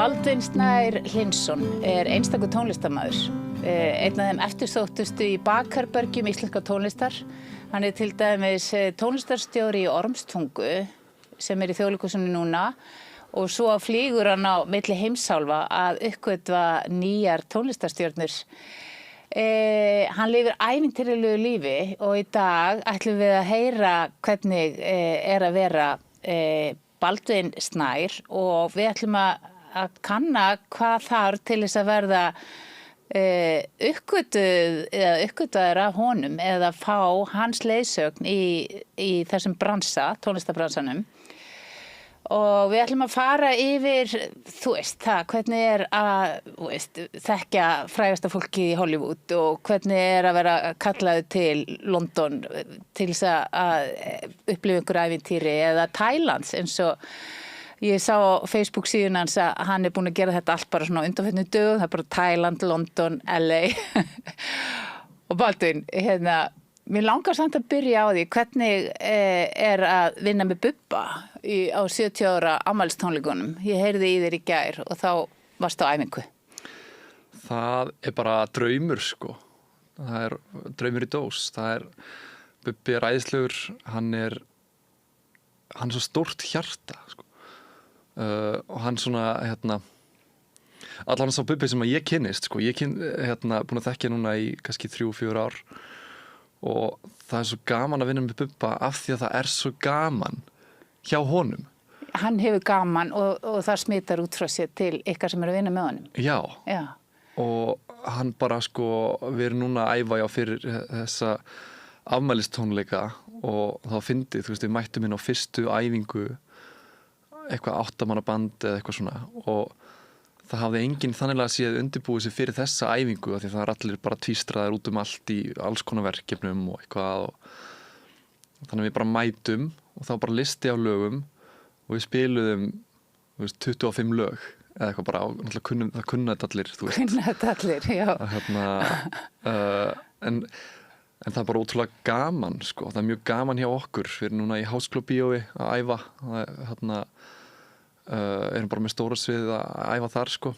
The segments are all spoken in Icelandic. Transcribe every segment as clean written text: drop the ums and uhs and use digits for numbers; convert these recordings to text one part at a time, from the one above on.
Baldvin Snær Hlynsson einstakur tónlistarmaður, einn af þeim eftirsóttustu í bakherbergjum íslenskrar tónlistar. Hann til dæmis tónlistarstjóri í Ormstungu sem í Þjóðleikhúsinu núna og svo flýgur hann á milli heimsálfa að uppgötva nýjar tónlistarstjörnur. Hann lifir ævintýralegu lífi og í dag ætlum við að heyra hvernig að vera Baldvin Snær og við ætlum að kanna hvað þarf til þess að verða uppgötvaður af honum eða fá hans leiðsögn í þessum bransa, tónlistarbransanum. Og við ætlum að fara yfir, þú veist það, hvernig að þekkja frægasta fólki í Hollywood og hvernig að vera kallaður til London til þess að upplifa einhver ævintýri eða Thailands eins og ég sá á Facebook síðan hans að hann búinn að gera þetta allt bara svona undanförnum dögum, það bara Thailand, London, LA. Og Baldvin, mér langar samt að byrja á því hvernig að vinna með Bubba á 70 ára afmælistónleikunum. Ég heyrði í þér í gær og þá varstu á æfingu. Það bara draumur sko. Það draumur í dós. Bubbi æðislegur, hann er svo stórt hjarta sko. Og hann svona allan sá Bubbi sem að ég kynnist sko. Ég búin að þekkja núna í kannski 3-4 ár og það svo gaman að vinna með Bubba af því að það svo gaman hjá honum. Hann hefur gaman og það smitar út frá sér til ykkar sem að vinna með honum. Já. Og hann bara sko, við erum núna að æfa fyrir þessa afmælistónleika og þá fyndið, þú veist, við mættum inn á fyrstu æfingu eitthvað 8 manna band eða eitthvað svona og það hafði enginn þanniglega séð undirbúið sig fyrir þessa æfingu af því það allir bara tvístraðir út allt í alls konar verkefnum og eitthvað og þannig við bara mætum og þá bara listi á lögum og við spiluðum 25 lög eða eitthvað bara náttúrulega það kunna þetta allir, þú veist. Kunna þetta allir, já. En það bara ótrúlega gaman sko, það mjög gaman hjá okkur. Við erum núna í Háskólabíói að æfa, erum bara með stóra sviðið að æfa þar sko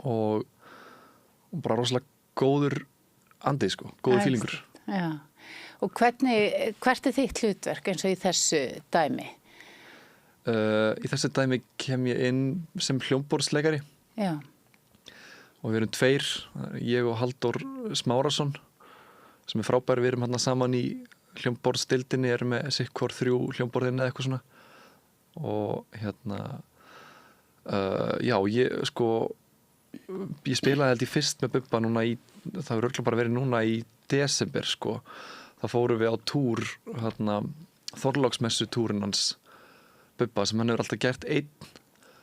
og bara rosalega góður andi sko, góður fílingur. Já, og hvert þitt hlutverk eins og í þessu dæmi? Í þessu dæmi kem ég inn sem hljómborðsleikari. Já. Og við erum 2, ég og Halldór Smárasson sem frábær, við erum saman í hljómborðsdeildinni, erum með sikkur 3 hljómborðin eða eitthvað svona og já, ég spilaði held ég fyrst með Bubba núna það hefur örugglega bara verið núna í desember sko, þá fórum við á túr Þorláksmessu túrin hans Bubba sem hann hefur alltaf gert einn.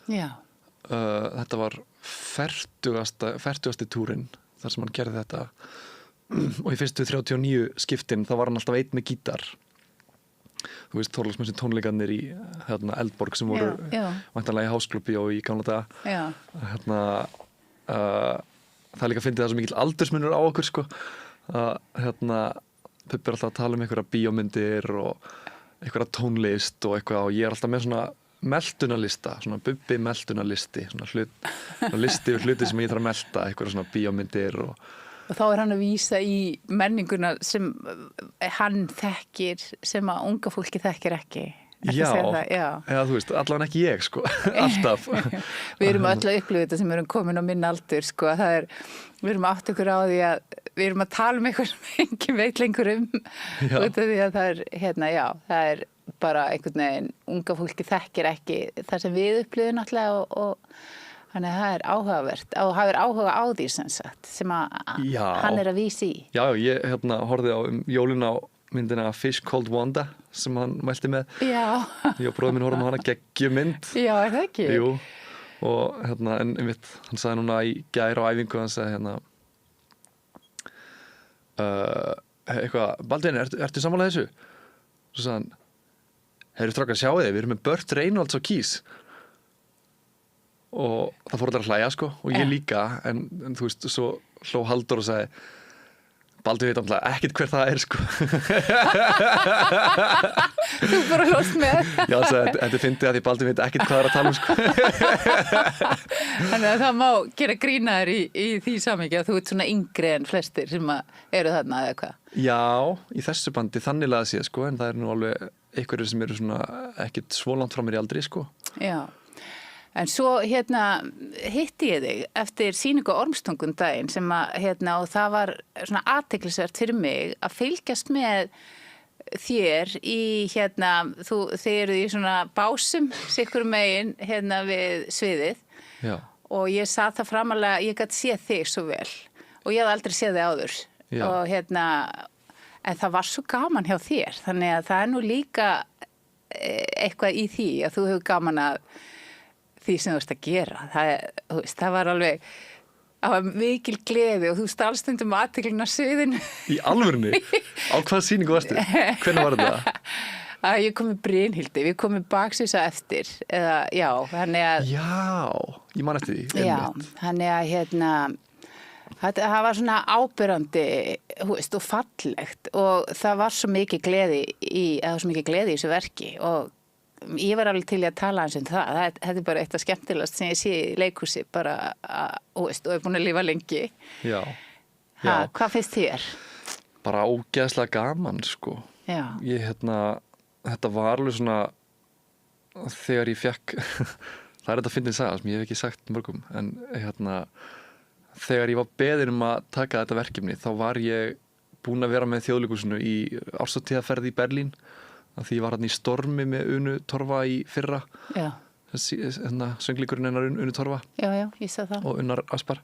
Já. Þetta var 40. túrin þar sem hann gerði þetta og í fyrstu 39 skiptin þá var hann alltaf einn með gítar. Þú veist, Þorláksmessu tónleikarnir í Eldborg sem voru væntanlega í Háskólabíói í gamla daga. Já. Það líka fyndið það svo mikill aldursmunur á okkur sko. Bubbi alltaf að tala einhverja bíómyndir og einhverja tónlist og eitthvað og ég alltaf með svona meldunarlista, svona Bubbi meldunarlisti, svona listi yfir hluti sem ég þarf að melda, einhverja svona bíómyndir og þá hann að vísa í menninguna sem hann þekkir sem að unga fólki þekkir ekki. Já, þú veist, allavega ekki ég sko, alltaf. Við erum öll að upplifa þetta sem erum komin á minn aldur sko, við erum átt okkur á því að við erum að tala eitthvað sem enginn veit lengur út af því að það bara einhvern veginn, unga fólki þekkir ekki það sem við upplifum náttúrulega og þannig að það áhugavert og hafir áhuga á því sem að hann að vísa í. Já, ég horfði á jólin á myndina Fish Called Wanda sem hann mælti með. Já. Ég og bróðir minn horfðum á hana, geggjumynd. Já, það ekki? Jú, og en einmitt, hann sagði núna í gær á æfingu, hann sagði eitthvað, Baldvin, ertu sammála þessu? Svo sagði hann, heyrðu strákar, sjáu þið, við erum með Burt Reynolds á keys. Og það fór allir að hlæja sko og ég líka en þú veist, svo hló Halldór og sagði Baldvin veit alltaf ekkert hver það sko. Þú bara hlóst með. Já, þetta fyndi að því Baldur veit ekkert hvað er að tala sko. Þannig að það má gera grínaður í því samhengi að þú ert svona yngri en flestir sem eru þarna eða hvað. Já, í þessu bandi þannig að sé sko, en það er nú alveg einhverjir sem eru svona ekkert svo langt frá mér í aldri sko. Já. En svo hitti ég þig eftir sýningu á Ormstungu daginn sem og það var svona athyglisvert fyrir mig að fylgjast með þér í þið eruð í svona básum sikkur megin við sviðið. Já. Og ég sat það framalega, ég gat séð þig svo vel og ég hafði aldrei séð þig áður. Já. Og en það var svo gaman hjá þér, þannig að það er nú líka eitthvað í því að þú hefur gaman að því sem þú veist að gera. Það var alveg, það var mikil gleði og þú stalst stundum athyglinni á sviðinu. Í alvörunni? Á hvað sýningu varstu? Hvernig var þetta? Ég kom með Brynhildi, við komum baksvísa eftir, þannig að... Já, ég man eftir því. Já, þannig að það var svona ábyrrandi, og fallegt og það var svo mikið gleði í þessu verki og ég var alveg til að tala eins það. Þetta er bara eitt af skemmtilegast sem ég sé í leikhúsi bara, og er búin að lifa lengi. Já. Hvað finnst þér? Bara ógeðslega gaman, sko. Já. Þetta var alveg svona, þegar ég fekk, það er þetta fyndin saga sem ég hef ekki sagt mörgum, en þegar ég var beðinn að taka þetta verkefni, þá var ég búinn að vera með Þjóðleikhúsinu í árshátíðarferð í Berlín, að því ég var í Stormi með Unu Torfa í fyrra. Já. Söngleikurinn hennar Unu Torfa. Já, ég sá það. Og Unnar Aspar.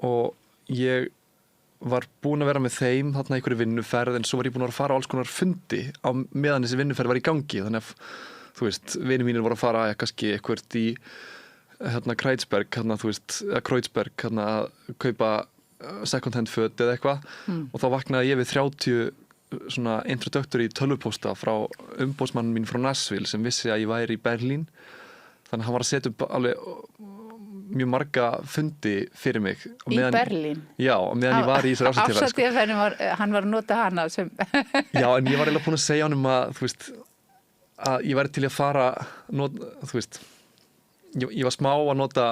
Og ég var búinn að vera með þeim þarna í einhverju vinnuferð, en svo var ég búinn að fara á alls konar fundi á meðan þessi vinnuferð var í gangi, þannig að, þú veist, vinir mínir voru að fara kannski eitthvað í Kreuzberg, Kreuzberg, að kaupa second hand föt eða eitthvað, og þá vaknaði ég við 30 svona introductory tölvupósta frá umboðsmann mín frá Nashville sem vissi að ég væri í Berlín, þannig að hann var að setja upp alveg mjög marga fundi fyrir mig í Berlín? Já, meðan ég var í þessari árshátíðarferð, hann var að nota hana sem Já, en ég var eiginlega búin að segja honum að, þú veist, að ég væri til að fara þú veist, ég var smá að nota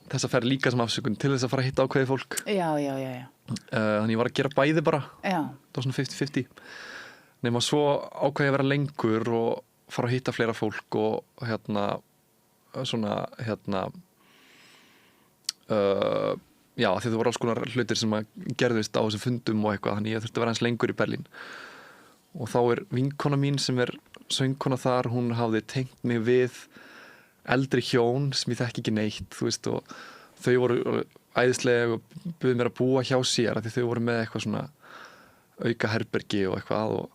þessa ferð líka sem afsökun til þess að fara að hitta ákveðið fólk. Já. Þannig ég var að gera bæði bara. Já. Það var svona 50-50. Nema svo ákveði að vera lengur og fara að hitta fleira fólk og já, því það voru alls konar hlutir sem að gerðist á þessum fundum og eitthvað, þannig ég þurfti að vera eins lengur í Berlín. Og þá er vinkona mín sem er söngkona þar, hún hafði tengt mig við eldri hjón sem ég þekki ekki neitt, þú veist, og þau voru æðislega og buðu mér að búa hjá sér af því þau voru með eitthvað svona auka herbergi og eitthvað og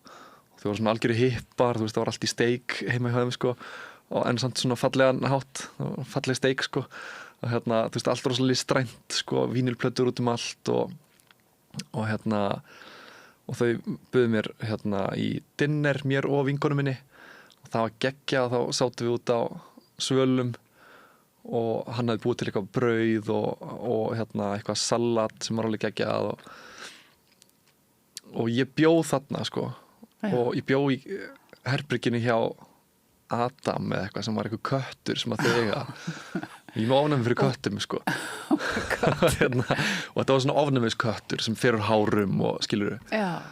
þau voru svona algjöru hippar, þú veist, það var allt í steik heima hjá þeim, sko, en samt svona fallegan hátt, falleg steik, sko, og þú veist, allt rosalega listrænt, sko, vínilplötur út allt og þau buðu mér í dinner, mér og vinkonum minni, og það var geggjað og þá sátum við út á svölum og hann hafði búið til eitthvað brauð og eitthvað salat sem var alveg geggjað og ég bjóð þarna, sko. Já. Og ég bjóð í herberginu hjá Adam eða eitthvað sem var eitthvað köttur sem að þau eiga. Ég var ofnæmi fyrir köttum, sko. Og þetta var svona ofnæmisköttur sem fer úr hárum og skilurðu. Já.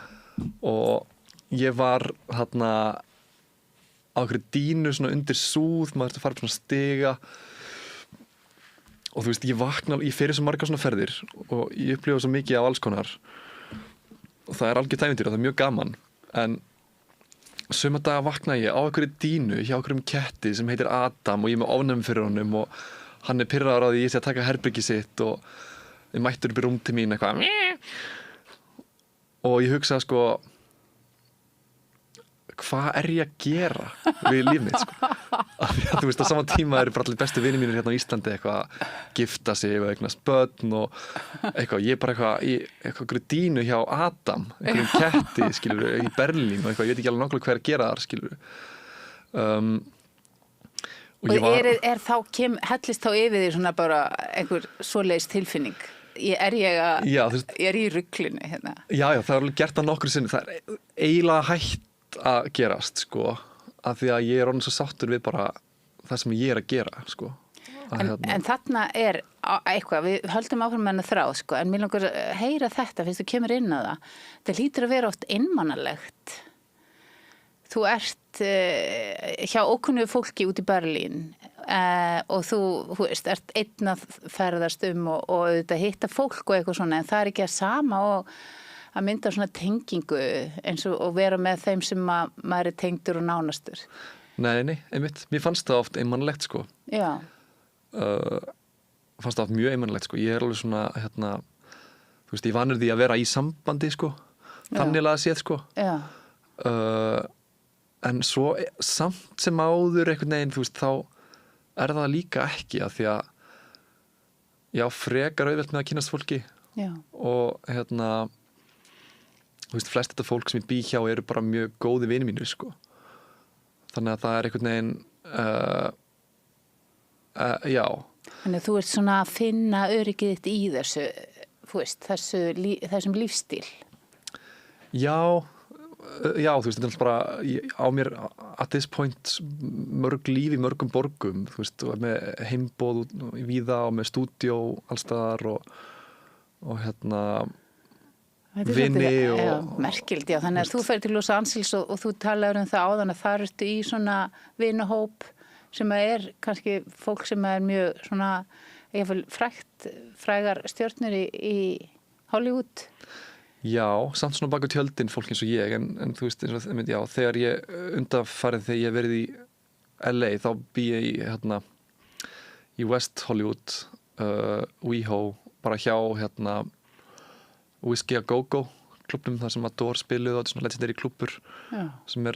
Og ég var þarna á einhverju dínu svona undir súð, maður þurfti að fara upp svona stiga og þú veist, ég fer í svo margar svona ferðir og ég upplifa svo mikið af alls konar og það er algjört ævintýri og það er mjög gaman, en suma daga vakna ég á einhverju dínu hjá einhverjum ketti sem heitir Adam og ég er með ofnæmi fyrir honum og hann er pirraður á því ég sé að taka herbergi sitt og ég mættur upp í rúm til mín eitthvað og ég hugsa, sko, hvað er ég að gera við líf mitt, sko? Af því að þú veist, á sama tíma eru bara allir bestu vinir mínir hérna á Íslandi eitthvað að gifta sig og eignast börn og eitthvað, ég er bara eitthvað í einhverju dínu hjá Adam, einhverjum ketti, skilur, í Berlín og eitthvað, ég veit ekki alveg nákvæmlega hvað er að gera þar, skilur. Og hellist þá yfir því svona bara einhver svoleiðis tilfinning? Er ég í ruglinu hérna? Já, það er alveg gert að nokkru sinni, það er eiginlega hætt að gerast sko, af því að ég orðinn svo sáttur við bara það sem ég að gera sko. En þarna eitthvað, við höldum áfram með hennar þráð sko, en mér langar að heyra þetta fyrst þú kemur inn á það. Það hlýtur að vera oft einmannalegt. Þú ert hjá ókunnugu fólki út í Berlín og þú veist, ert einn að ferðast og auðvitað hitta fólk og eitthvað svona, en það ekki að sama og að mynda svona tengingu eins og vera með þeim sem maður tengdur og nánastur. Nei, einmitt. Mér fannst það oft einmannlegt sko. Já. Fannst það oft mjög einmannlegt sko. Ég alveg svona, þú veist, ég vanur því að vera í sambandi sko. Þannig að séð sko. Já. En svo samt sem áður einhvern veginn, þú veist, þá það líka ekki að því að já, frekar auðvelt með að kynnast fólki. Já. Og þú veist, flest þetta fólk sem ég bý hjá eru bara mjög góði vinir mínir sko. Þannig að það einhvern veginn já. Þannig að þú ert svona að finna öryggið þitt í þessu, þú veist, þessum lífstíl. Já, þú veist, þetta er bara á mér at this point mörg líf í mörgum borgum, þú veist, með heimboð víða og með stúdíó allstaðar og vini og merkild, já, þannig að þú fer til Los Angeles og þú talaður það áðan að þar ertu í svona vinahóp sem kannski fólk sem mjög svona, frægar stjörnur í Hollywood. Já, samt svona baku tjöldin fólk eins og ég, en þú veist, já, þegar ég undanfarið þegar ég verið í LA, þá bý ég í West Hollywood, WeHo, bara hjá Whiskey A Go Go klubnum þar sem Adore spiluðu og svona legendary klubur sem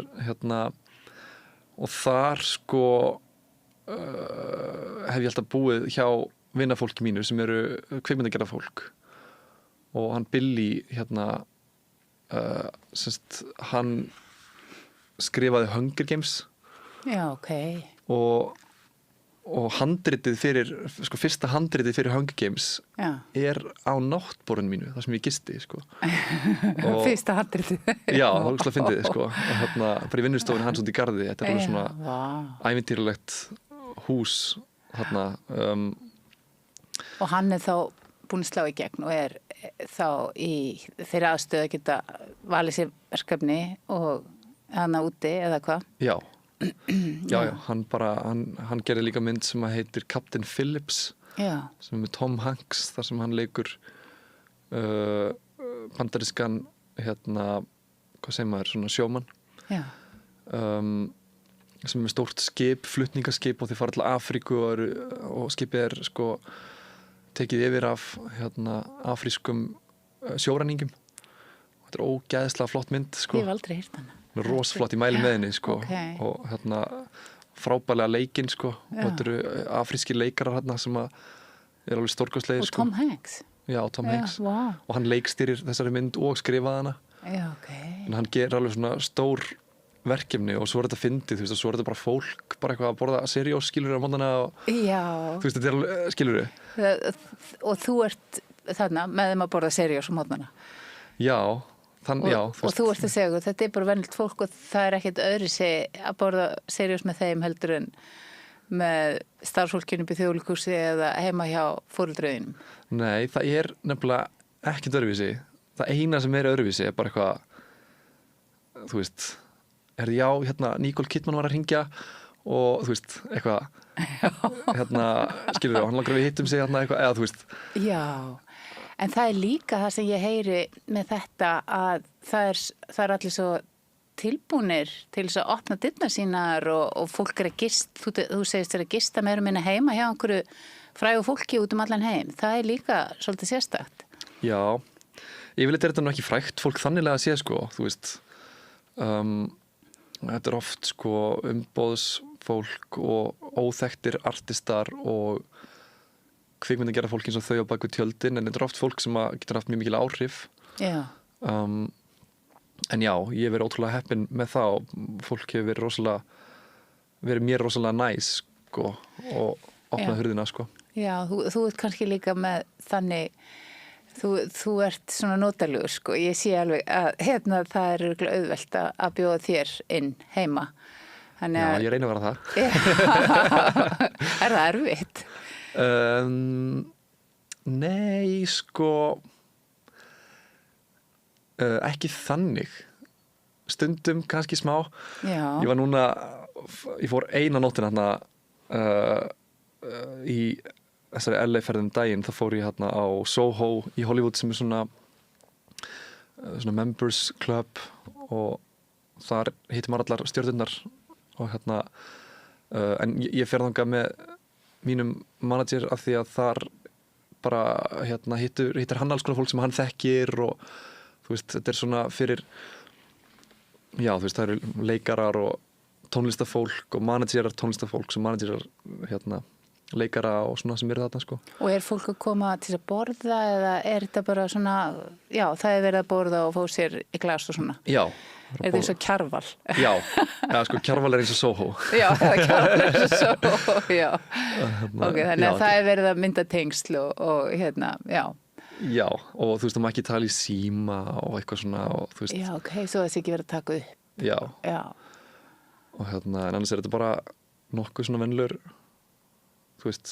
og þar sko hef ég alltaf búið hjá vinafólki mínu sem eru kvikmyndagerða fólk og hann Billy hann skrifaði Hunger Games. Já, ok. Og handritið fyrir, sko fyrsta handritið fyrir Hunger Games á náttborðinu mínu, þar sem ég gisti, sko. Fyrsta handritið. Já, það var úrslega fyndið, sko. Og bara í vinnustofinu hans út í garði, þetta alveg svona ævintýralegt hús, Og hann þá búinn að slá í gegn og þá í þeirra aðstöðu að geta valið sér verkefni og hana úti, eða hvað? Já. Já, hann gerði líka mynd sem heitir Captain Phillips sem með Tom Hanks þar sem hann leikur bandarískan hvað segir maður, svona sjómann sem með stórt skip, flutningaskip og þeir fara til Afríku og skipið sko tekið yfir af afrískum sjóræningjum. Þetta ógeðslega flott mynd sko. Ég hef aldrei heyrt hana. Rosflott í mæli með henni sko. Og frábærlega leikinn sko. Og þetta eru afrískir leikarar sem alveg stórkostlegir sko. Og Tom Hanks. Já, Tom Hanks. Wow. Og hann leikstýrir þessari mynd og skrifaði hana. Já, ok. En hann gerir alveg svona stór verkefni og svo þetta fyndið, þú veist, og svo þetta bara fólk bara eitthvað að borða seriós, skilur á mótana og þú veist, þetta alveg, skilur og þú ert þarna með þeim að borða seriós á mótana. Já. Og þú ert að segja, þetta bara venjulegt fólk og það ekkert öðruvísi að borða seriós með þeim heldur en með starfsfólkinu upp í Þjóðleikhúsi eða heima hjá foreldrunum. Nei, það nefnilega ekkert öðruvísi. Það eina sem öðruvísi bara eitthvað, þú veist, Nicole Kidman var að hringja og þú veist, eitthvað skilur þau, hann langar við hittum sig eitthvað, eða þú veist. Já. En það líka það sem ég heyri með þetta að það allir svo tilbúnir til þess að opna dyrnar sínar og fólk að gista, þú segist að gista meira minna heima hjá einhverju frægu fólki út allan heim. Það líka svolítið sérstakt. Já, yfirleitt þetta nú ekki frægt fólk þannig að sé sko, þú veist. Þetta oft sko umboðsfólk og óþekktir artistar og kvikmyndagerða fólk eins og þau á baku tjöldin, en þetta oft fólk sem getur haft mjög mikil áhrif. Já. En já, ég hef verið ótrúlega heppinn með það og fólk hefur verið mér rosalega næs sko, og opnað hurðina sko. Já, þú ert kannski líka með þannig Þú ert svona notalugur sko, ég sé alveg að það er örugglega auðvelt að bjóða þér inn heima. Þannig Já, að, ég reyni að vera það. er það erfitt? Nei, sko, ekki þannig. Stundum kannski smá. Já. Ég fór eina nóttina í þessari LA-ferðum daginn, þá fór ég á Soho í Hollywood sem er svona members club og þar hittir maður allar stjörnurnar og en ég fer þangað með mínum manager af því að þar bara hittir hann alls konar fólk sem hann þekkir og þú veist, þetta er svona fyrir það eru leikarar og tónlistafólk og managerar tónlistafólk sem managerar leikara og svona sem eru þarna sko. Og er fólk að koma til að borða eða er þetta bara svona, það er verið að borða og fá sér í glas og svona? Já. Er þetta eins og Kjarval? Já, sko Kjarval er eins og Soho. Já, Kjarval er eins og Soho, já. Ok, þannig að það er verið að mynda tengsl og já. Já, og þú veist, það má ekki tala í síma og eitthvað svona og þú veist. Já, ok, svo þessi ekki verið að taka upp. Já. Já. Og en annars er þetta bara nokkuð svona venlur, þú veist.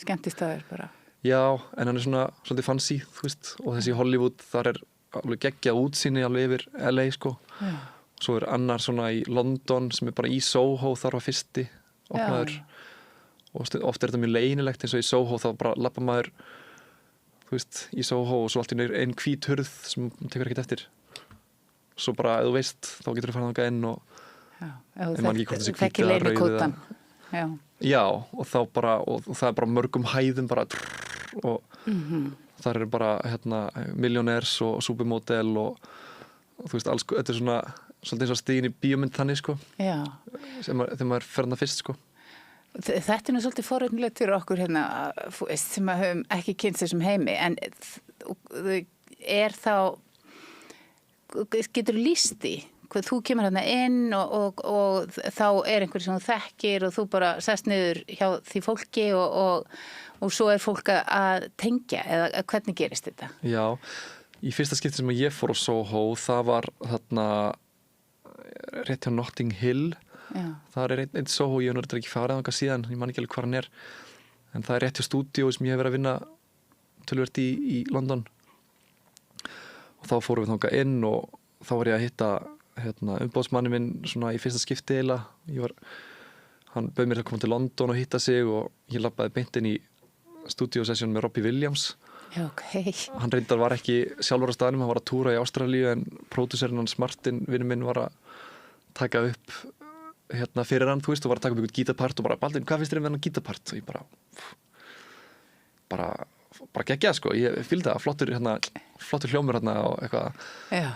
Skemmtistaður bara. Já, en hann er svona svolítið fancy, þú veist, og þessi Hollywood, þar er alveg geggjað útsýni alveg yfir LA, sko. Já. Svo er annar svona í London sem er bara í Soho, þar var fyrsti opnaður. Og oft er þetta mjög leynileg eins og í Soho, þá bara labba maður, þú veist, í Soho og svo allt í einn hvít hurð sem tekur ekkert eftir. Svo bara, ef þú veist, þá getur þú farið þangað inn og þekki leynikótan. Já, og þá bara og það er bara mörgum hæðum bara og þar eru bara millionaires og supermodel og þú veist, alls, þetta er svona svolítið eins og stigin í bíómynd þannig sko. Já. Þegar maður fer þarna fyrst sko. Þetta er nú svolítið forvitnilegt fyrir okkur sem að höfum ekki kynnt þessum heimi, en er þá getur lýst í hvað þú kemur hérna inn og þá er einhver sem þú þekkir og þú bara sest niður hjá því fólki og svo er fólk að tengja, eða hvernig gerist þetta? Já, í fyrsta skipti sem ég fór á Soho, það var þarna rétt hjá Notting Hill. Já. Það er einn Soho, ég hef náttúrulega ekki farið þangað síðan, ég man ekki alveg hvar hann er, en það er rétt hjá stúdíó sem ég hef verið að vinna töluvert í London. Og þá fórum við þangað inn og þá var ég að hitta umbóðsmanni minn svona í fyrsta skipti eiginlega. Hann bauð mér að koma til London og hitta sig og ég labbaði beint inn í stúdíósessjón með Robbie Williams. Já, okay. Hann reyndar var ekki sjálfur á staðnum, hann var að túra í Ástralíu en pródúserinn hans Martin, vinur minn, var að taka upp fyrir hann, þú veist, og var að taka upp einhvern gítarpart og bara, Baldvin, hvað finnst þér um þennan gítarpart? Og ég bara geggjað, sko, ég fylgdi það, flottur hljómur og eitthvað. Já.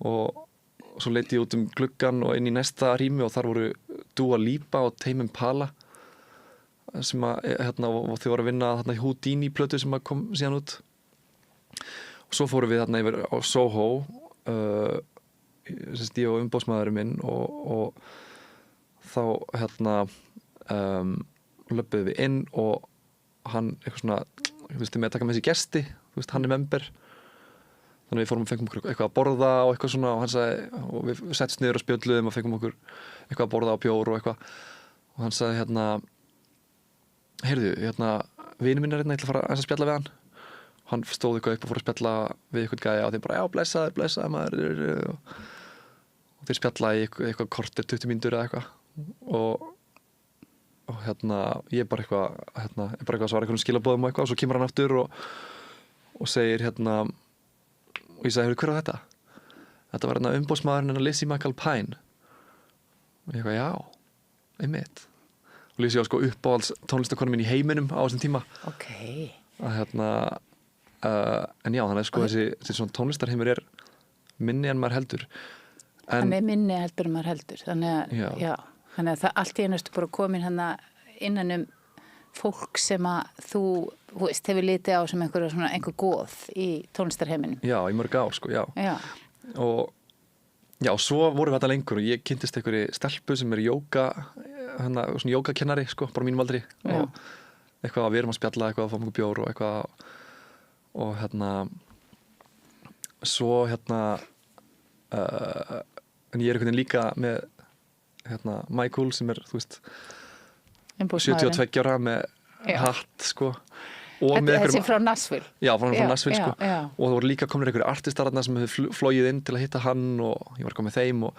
Og svo leiti ég út um gluggann og inn í næsta rými og þar voru Dua Lipa og Tame Impala sem og þau voru að vinna Houdini plötu sem kom síðan út. Og svo fórum við yfir á Soho, ég og umbóðsmaðurinn minn og þá löbbuðum við inn og hann eitthvað svona, þú veist, með að taka með sér gesti, þú veist, hann er member. Þannig við fórum og fengum okkur eitthvað að borða og eitthvað svona og hann sagði, og við settist niður og spjölluðum og fengum okkur eitthvað að borða og bjór og eitthvað. Og hann sagði heyrðu, vinur minn er ég ætla að fara að spjalla við hann. Og hann stóð eitthvað upp og fór að spjalla við eitthvað gæja og þeim bara, já, blessaður maður. Og þeir spjalla í eitthvað kortir, 20 mínútur eða eitthvað. Og ég bara eitthvað svara eitthvað skilabóðum og eitthvað og svo kemur hann aftur og segir og ég sagði, hver var þetta? Þetta var umbóðsmaðurinn Lizzie McAlpine. Og ég eitthvað, já, einmitt. Og Lizzie var sko uppáhalds tónlistakonu mín í heiminum á þessum tíma. Ok. En já, þannig að sko þessi svona tónlistarheimur er minni en maður heldur. Hann er minni heldur en maður heldur. Þannig að það allt í einu bara komin innan fólk sem að þú veist, hefur litið á sem einhver góð í tónlistarheiminum. Já, í mörg ár, sko, já. Og svo vorum við þetta lengur og ég kynntist einhverju stelpu sem er svona jógakennari, sko, bara mínum aldri. Og eitthvað, við erum að spjalla eitthvað, að fá mjög bjór og eitthvað og svo en ég einhvern veginn líka með Michael sem þú veist 72 ára með hatt sko og þessi frá Nashville frá Nashville sko og það voru líka komin einhverjir artistar sem hefur flogið inn til að hitta hann og ég var komið þeim og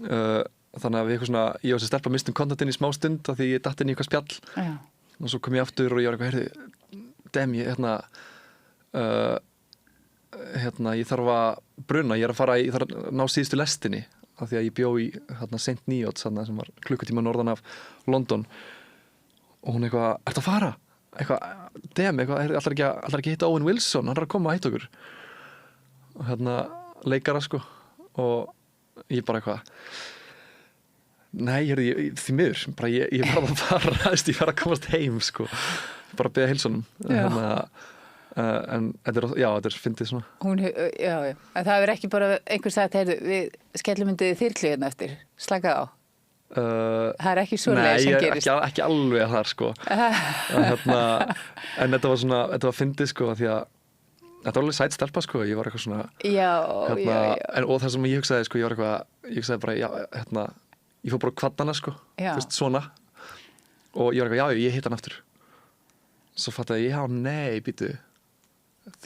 þannig að við eitthvað svona ég var sem stelpa mistum kontaktinn í smá stund af því ég datt inn í eitthvað spjall og svo kom ég aftur og ég var eitthvað heyrðu ég ég þarf að bruna ég þarf að ná síðustu lestinni af því að ég bjó í St. Neots sem var klukkutíma norðan af London og hún eitthvað, ertu að fara? Ætlar ekki að hitta Owen Wilson, hann að koma að hitta okkur og leikara sko og ég bara eitthvað nei, því miður ég var að fara, ég var að komast heim sko, bara að beða heilsunum en þetta fyndið svona en það er ekki bara einhver sagt, við skellum undir þyrlu hérna eftir, slakað á það er ekki svoleiðis sem gerist nei, ekki alveg þar sko en þetta var fyndið sko því að þetta var alveg sæt stelpa sko ég var eitthvað svona og það sem ég hugsaði sko ég hugsaði bara ég fór bara kvaddana sko svona og ég var eitthvað ég hitt hann aftur svo fattaði ég nei býtu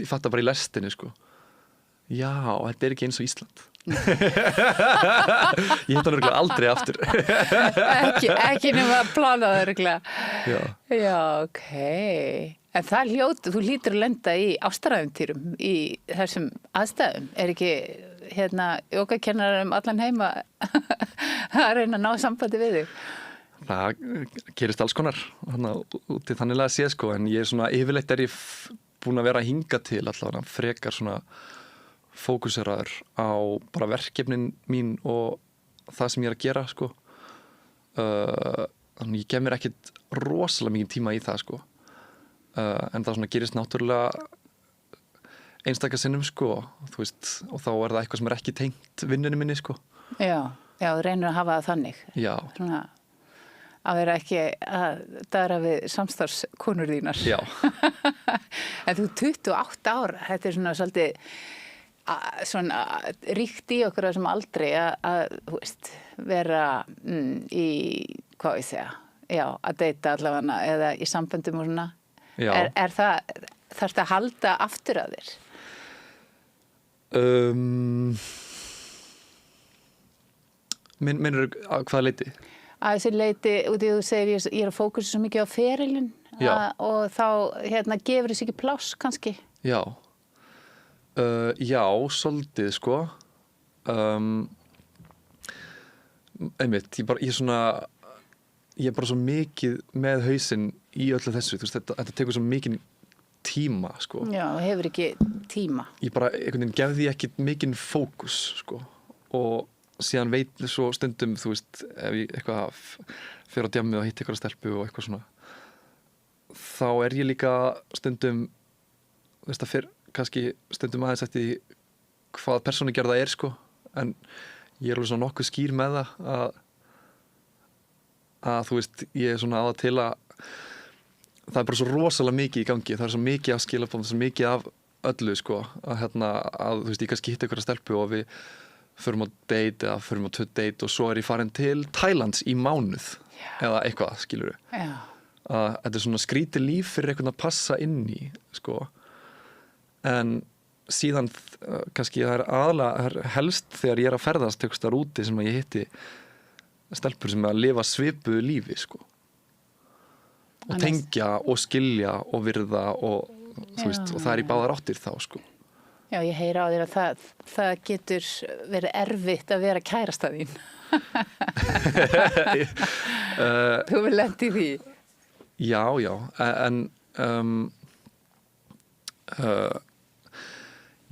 ég fattaði bara í lestinni sko þetta er ekki eins og Ísland ég hitt hann örugglega aldrei aftur ekki nema að plana það örugglega ok en það þú hlýtur að lenda í ástaræventýrum í þessum aðstæðum ekki jógakennarar allan heima að reyna að ná sambandi við þig það gerist alls konar úti þanniglega að sé sko en ég svona yfirleitt ég búin að vera að hinga til allavega frekar svona fókuseraður á bara verkefnin mín og það sem ég er að gera sko þannig ég gef mér ekkit rosalega mikið tíma í það sko en það svona gerist náttúrulega einstaka sinnum sko þú veist og þá er það eitthvað sem er ekki tengt vinnunni minni sko þú reynir að hafa það þannig svona að vera ekki að dara við samstarfskonur þínar en þú 28 ára þetta er svona svolítið svona ríkt í okkur þessum aldrei að þú veist vera í hvað ég segja að deyta allavega eða í samböndum og svona er það þarftu að halda aftur að þér? Meinarðu að hvaða leyti? Að þessi leyti, út í þú segir ég er að fókusa svo mikið á ferilinn og þá gefur þessi ekki pláss kannski? Já, svolítið sko einmitt, ég er bara svo mikið með hausinn í öllu þessu, þú veist, þetta tekur svo mikið tíma sko. Hefur ekki tíma. Ég bara einhvern veginn gef því ekki mikinn fókus sko og síðan veit svo stundum, þú veist, ef ég eitthvað fer á djammið og hitt eitthvað stelpu og eitthvað svona þá er ég líka stundum þú veist, það fer kannski stundum aðeins eftir hvað persónugerð það er sko en ég er alveg svona nokkuð skýr með það að þú veist, ég er svona aða til að það er bara svo rosalega mikið í gangi, það er svo mikið af skilabóðum, svo mikið af öllu sko að þú veist, ég kannski hitt eitthvað stelpu og við förum á date eða förum á 2 date og svo er ég farin til Thailands í mánuð eða eitthvað, skilurðu að þetta er svona skrítið líf fyrir einhvern að passa inn í sko en síðan kannski það er aðalega helst þegar ég er að ferðast einhvers staðar úti sem að ég hitti stelpur sem er að lifa svipuðu lífi sko og tengja og skilja og virða og þú veist og það er í báðar áttir þá sko ég heyra á þér að það getur verið erfitt að vera kærasta þín þú vil lent í því já en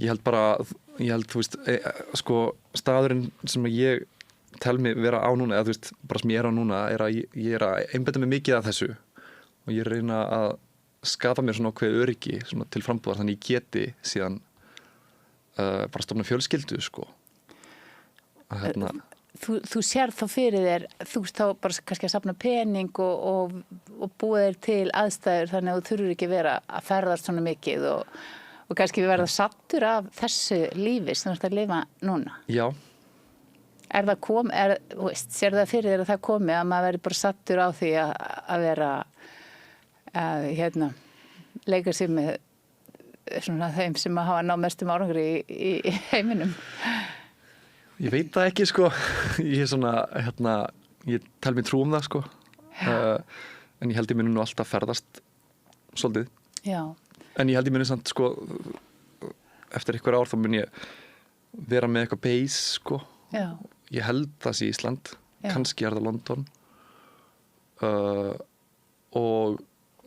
ég held þú veist sko staðurinn sem ég tel mig vera á núna eða þú veist bara sem ég er á núna er að ég er að einbeita mig mikið af þessu og ég reyna að skapa mér svona ákveðið öryggi svona til frambúðar þannig ég geti síðan bara stofna fjölskyldu sko Þú sér þá fyrir þér þú veist þá bara kannski að safna pening og búa þér til aðstæður þannig að þú þurfur ekki vera að ferðast svona mikið og Og kannski við verða sattur af þessu lífi sem þú ert að lifa núna. Já, Er það þú veist, sér það fyrir þér að það komi að maður verður bara sattur á því að vera leika sér með svona þeim sem að hafa ná mestum árangri í heiminum? ég veit það ekki sko. Ég er svona, ég tel mér trú það sko. En ég held ég muni nú alltaf ferðast svolítið. Já. En ég held ég muni samt sko, eftir einhver ár þá mun ég vera með eitthvað base sko. Já. Ég held það sé Ísland, kannski er það London og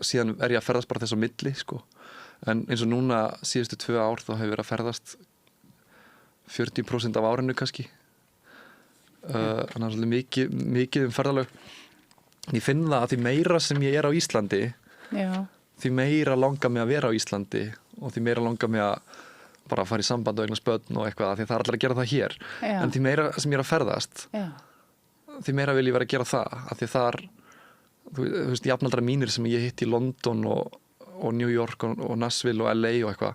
síðan ég að ferðast bara þess á milli sko. En eins og núna síðustu 2 ár þá hefur verið að ferðast 40% af árinu kannski. Þannig að svolítið mikið ferðalög. Ég finn það að því meira sem ég er á Íslandi, því meira langar mig að vera á Íslandi og því meira langar mig að bara að fara í samband og eignast börn og eitthvað, því það er allir að gera það hér. En því meira sem ég er að ferðast, því meira vil ég vera að gera það, af því þar, þú veist, jafnaldra mínir sem ég hitt í London og New York og Nashville og LA og eitthvað,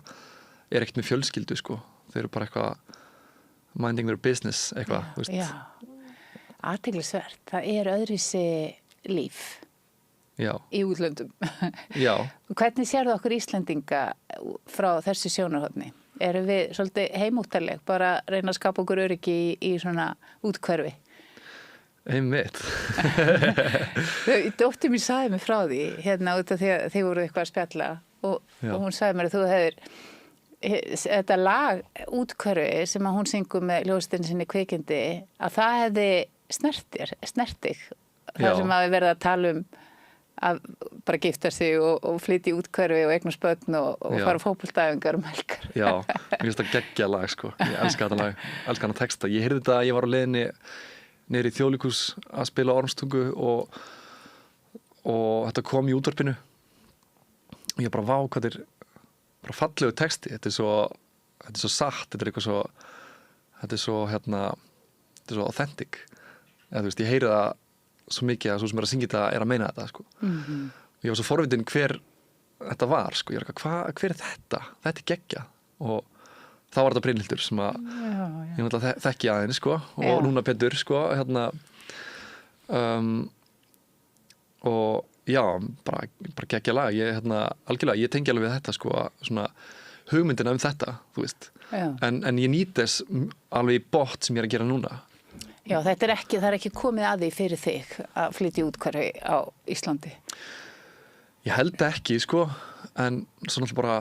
er ekkert með fjölskyldu, sko. Þau eru bara eitthvað minding their business, eitthvað, þú veist. Já, athyglisvert. Það er öðruvísi líf í útlöndum. Já. Hvernig sérðu okkur Íslendinga frá þessu sjónarhorni? Erum við svolítið heimúttaleg, bara reyna að skapa okkur öryggi í svona útkverfi? Einmitt. Dóttir mín sagði mig frá því, út af því að þið voru eitthvað að spjalla og hún sagði mér að þú hefur þetta lag útkverfi sem að hún syngur með ljóðstinn sinni Kvikindi, að það hefði snertig. Það sem að við verðum að tala að bara gifta sig og flytja í útkverfi og eignast börn og fara fótboltaæfingar helgar. Já, mér finnst það geggja lag sko. Ég elska þetta lag, elska hana texta. Ég heyrði þetta að ég var á leiðinni niður í Þjóðleikhús að spila Ormstungu og þetta kom í útvarpinu og ég bara vá hvað þetta er bara fallegu texti. Þetta er svo satt, þetta er svo authentic. Þú veist, ég heyri það svo mikið að svo sem er að syngja þetta er að meina þetta sko. Og ég var svo forvitin hver þetta var sko. Ég var eitthvað, hver er þetta? Þetta er geggja. Og þá var þetta Brynhildur sem að ég náttúrulega þekki aðeins sko. Og núna Pétur sko. Og já, bara geggja lag. Algjörlega, ég tengi alveg við þetta sko. Svona hugmyndina þetta, þú veist. En ég nýt þess alveg í botn sem ég er að gera núna. Já, það er ekki komið að því fyrir þig að flytja útkverfi á Íslandi? Ég held ekki, sko, en svo náttúrulega bara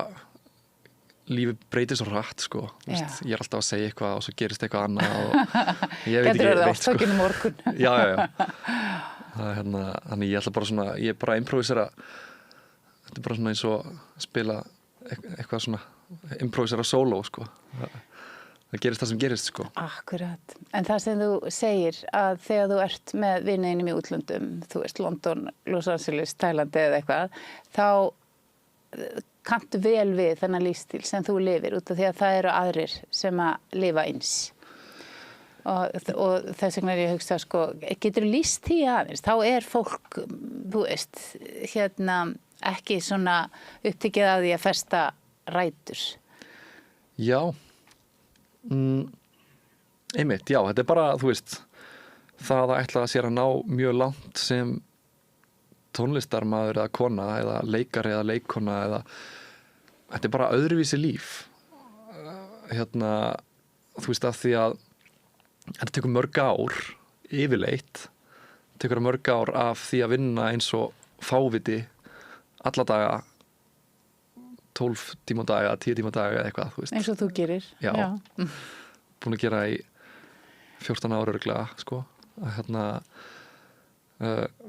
lífið breytir svo hratt, sko. Vist, ég er alltaf að segja eitthvað og svo gerist eitthvað annað og ég veit ekki. Getur það ástökinu morgun? Já. Þannig ég ætla bara svona, ég er bara að improvisera. Þetta er bara svona eins og spila eitthvað svona, improvisera solo, sko. Það gerist það sem gerist, sko. Akkurat. En það sem þú segir að þegar þú ert með viniðinum í útlöndum, þú veist London, Los Angeles, Thailand eða eitthvað, þá kanntu vel við þennan lífstíl sem þú lifir út af því að það eru aðrir sem að lifa eins. Og þess vegna er ég að hugsa, sko, getur þú lýst því aðeins? Þá er fólk, þú veist, ekki svona upptekið að því að festa rætur. Já. Einmitt, já, þetta er bara, þú veist, það að ætla sér að ná mjög langt sem tónlistarmaður eða kona eða leikari eða leikkona eða þetta er bara öðruvísi líf þú veist að því að þetta tekur mörg ár yfirleitt, tekur mörg ár af því að vinna eins og fáviti alla daga 12 tíma á daga, 10 tíma á daga eða eitthvað, þú veist. Eins og þú gerir. Já. Búin að gera í 14 ára örugglega, sko.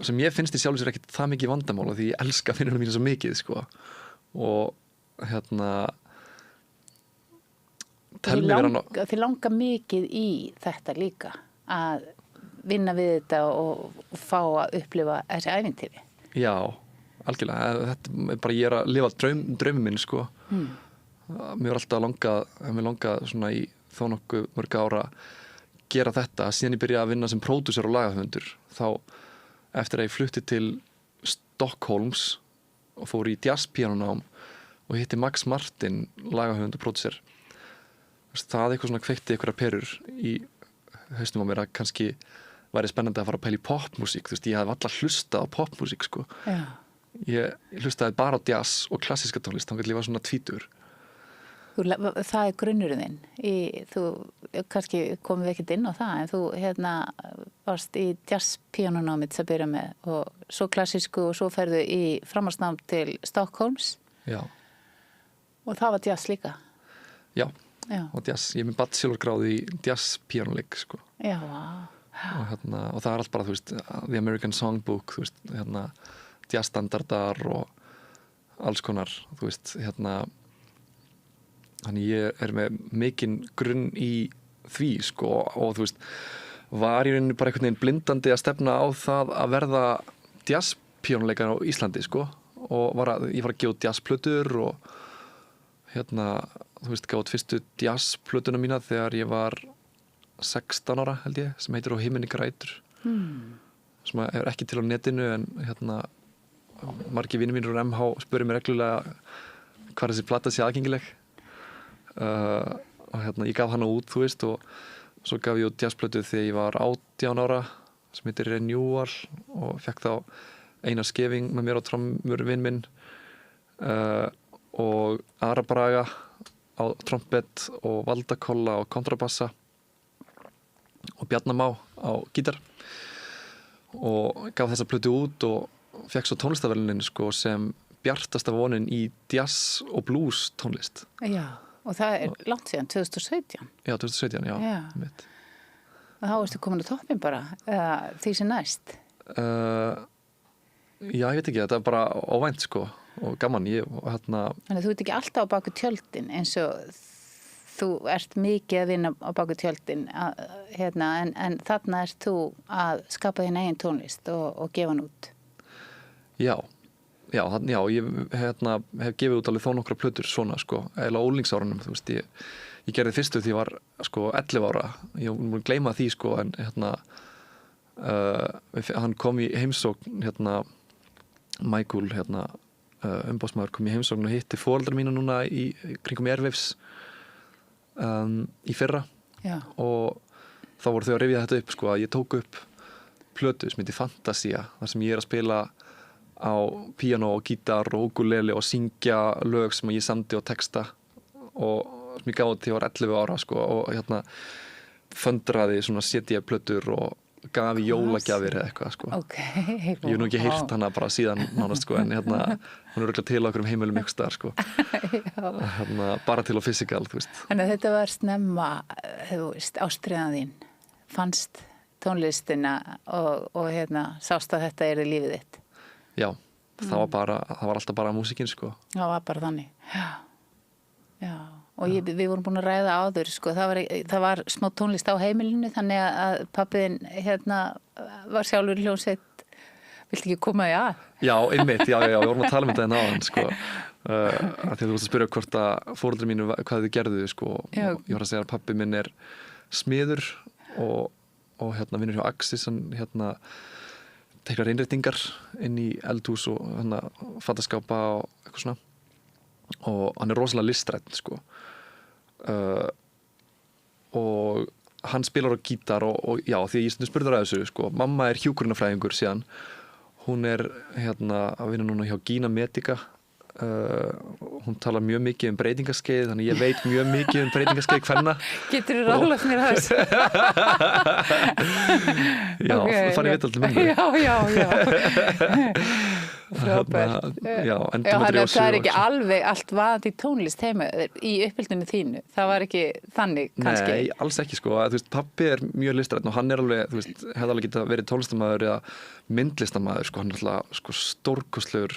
Sem ég finnst í sjálfu sér ekkert það mikið vandamál því ég elska vinnunum mína svo mikið, sko. Og Þið langar mikið í þetta líka, að vinna við þetta og fá að upplifa þessi ævintýri. Já. Algjörlega, þetta er bara ég er að lifa draumum minn sko. Mér var alltaf langað svona í þó nokkuð mörg ára gera þetta, síðan ég byrjaði að vinna sem pródúser og lagahöfundur, þá eftir að ég flutti til Stockholms og fór í jazzpíanónám og og hitti Max Martin, lagahöfund og pródúser. Það eitthvað svona kveikti einhverja perur í hausnum á mér að kannski væri spennandi að fara að pæla í popmúsík. Þú veist, ég hef alltaf hlustað á popmúsík, sko. Já. Ég hlustaði bara á jazz og klassíska tónlist, þannig að ég var svona tvítur. Það er grunnurinn þinn. Þú kannski komum við ekkert inn á það, en þú varst í jazz-píanónámið að byrja með og svo klassísku og svo ferðu í framhaldsnám til Stockholms. Já. Og það var jazz líka. Já. Já. Og jazz, ég er með bachelorgráðu í jazz-píanóleik, sko. Já, og það er allt bara, þú veist, The American Songbook, þú veist, jazzstandardar og alls konar, þú veist, þannig ég er með mikinn grunn í því, sko, og þú veist, var í rauninni bara einhvern veginn blindandi að stefna á það að verða jazzpíanóleikar á Íslandi, sko, og ég var að gefa út jazzplötur og þú veist, gaf út fyrstu jazzplötuna mína þegar ég var 16 ára, held ég, sem heitir Á himinn grætur. Sem er ekki til á netinu, en margir vinir mínir úr MH spurði mér reglulega hvað þessi plata sé aðgengileg. Og ég gaf hana út, þú veist, og svo gaf ég út jazzplötu þegar ég var 18 ára, sem heitir Renewal, og fekk þá Einar Skeving með mér á trommur, vinn minn, og Ara Braga á trompet og Valda Kolla á kontrabassa og Bjarna Má á gítar, og gaf þessa plötu út og fekk svo tónlistaverðlunin, sko, sem bjartasta vonin í jazz og blues tónlist. Já, og það er langt síðan, 2017. Já, 2017, já. Mitt. Og þá ertu komin á toppin bara, því sem næst. Já, ég veit ekki, þetta er bara óvænt, sko, og gaman. Þannig að þú ert ekki alltaf á baku tjöldin, eins og þú ert mikið að vinna á baku tjöldin, en þarna ert þú að skapa þín eigin tónlist og gefa hann út. Já, ég hef gefið út alveg þó nokkra plötur svona, sko, eða ólingsárunum, þú veist, ég gerði fyrstu því ég var, sko, 11 ára. Ég múið gleyma því, sko, en hann kom í heimsókn, Michael, umbóðsmaður, kom í heimsókn og hitti foreldra mína núna í kringum Airwaves í fyrra. Já. Og þá voru þau að rifja þetta upp, sko, að ég tók upp plötu sem heitir Fantasia, þar sem ég er að spila á píanó og gítar og ukulele og syngja lög sem ég samdi og texta, og sem ég gaf út þegar ég var 11 ára, sko, og föndraði svona CD-plötur og gaf í jólagjafir eða eitthvað, sko. Okay. Ég hef nú ekki heyrt hana bara síðan nánast, sko, en hún er örugglega til okkur heimilum ykkur staðar, sko. Bara til á physical, þú veist. Þannig að þetta var snemma, þú veist, ástríðan þín, fannst tónlistina og sást að þetta er í lífið þitt. Já, það var alltaf bara músíkin, sko. Það var bara þannig. Já. Og við vorum búin að ræða áður, sko, það var smá tónlist á heimilinu, þannig að pabbiðin var sjálfur í hljómsveit. Viltu ekki koma því að? Já, einmitt, við vorum að tala um þetta áðan, sko. Af því að þú varst að spyrja hvort að foreldrar mínu hvað þau gerðu, sko. Og ég var að segja að pabbi minn er smiður og vinnur hjá Axis, hann teiknar innréttingar inn í eldhús og fataskápa og eitthvað svona. Og hann er rosalega listrænn, sko. Og hann spilar á gítar og já, því að ég spurði að þessu, sko. Mamma er hjúkrunarfræðingur síðan. Hún er að vinna núna hjá Gina Medica. Hún talar mjög mikið breytingaskeið, þannig ég veit mjög mikið breytingaskeið kvenna. Getur þú rálegt mér að þessu? Já, fann ég veit alltaf minni. Já. Frábært. Já, það er ekki alveg allt vaðandi í tónlist heima í uppbyldinu þínu. Það var ekki þannig, kannski. Nei, alls ekki, sko. Þú veist, pabbi er mjög listrænn og hann er alveg, þú veist, hefði alveg getað verið tónlistarmaður eða myndlistarmaður, sko. Hann er alltaf, sko, stórkostlegur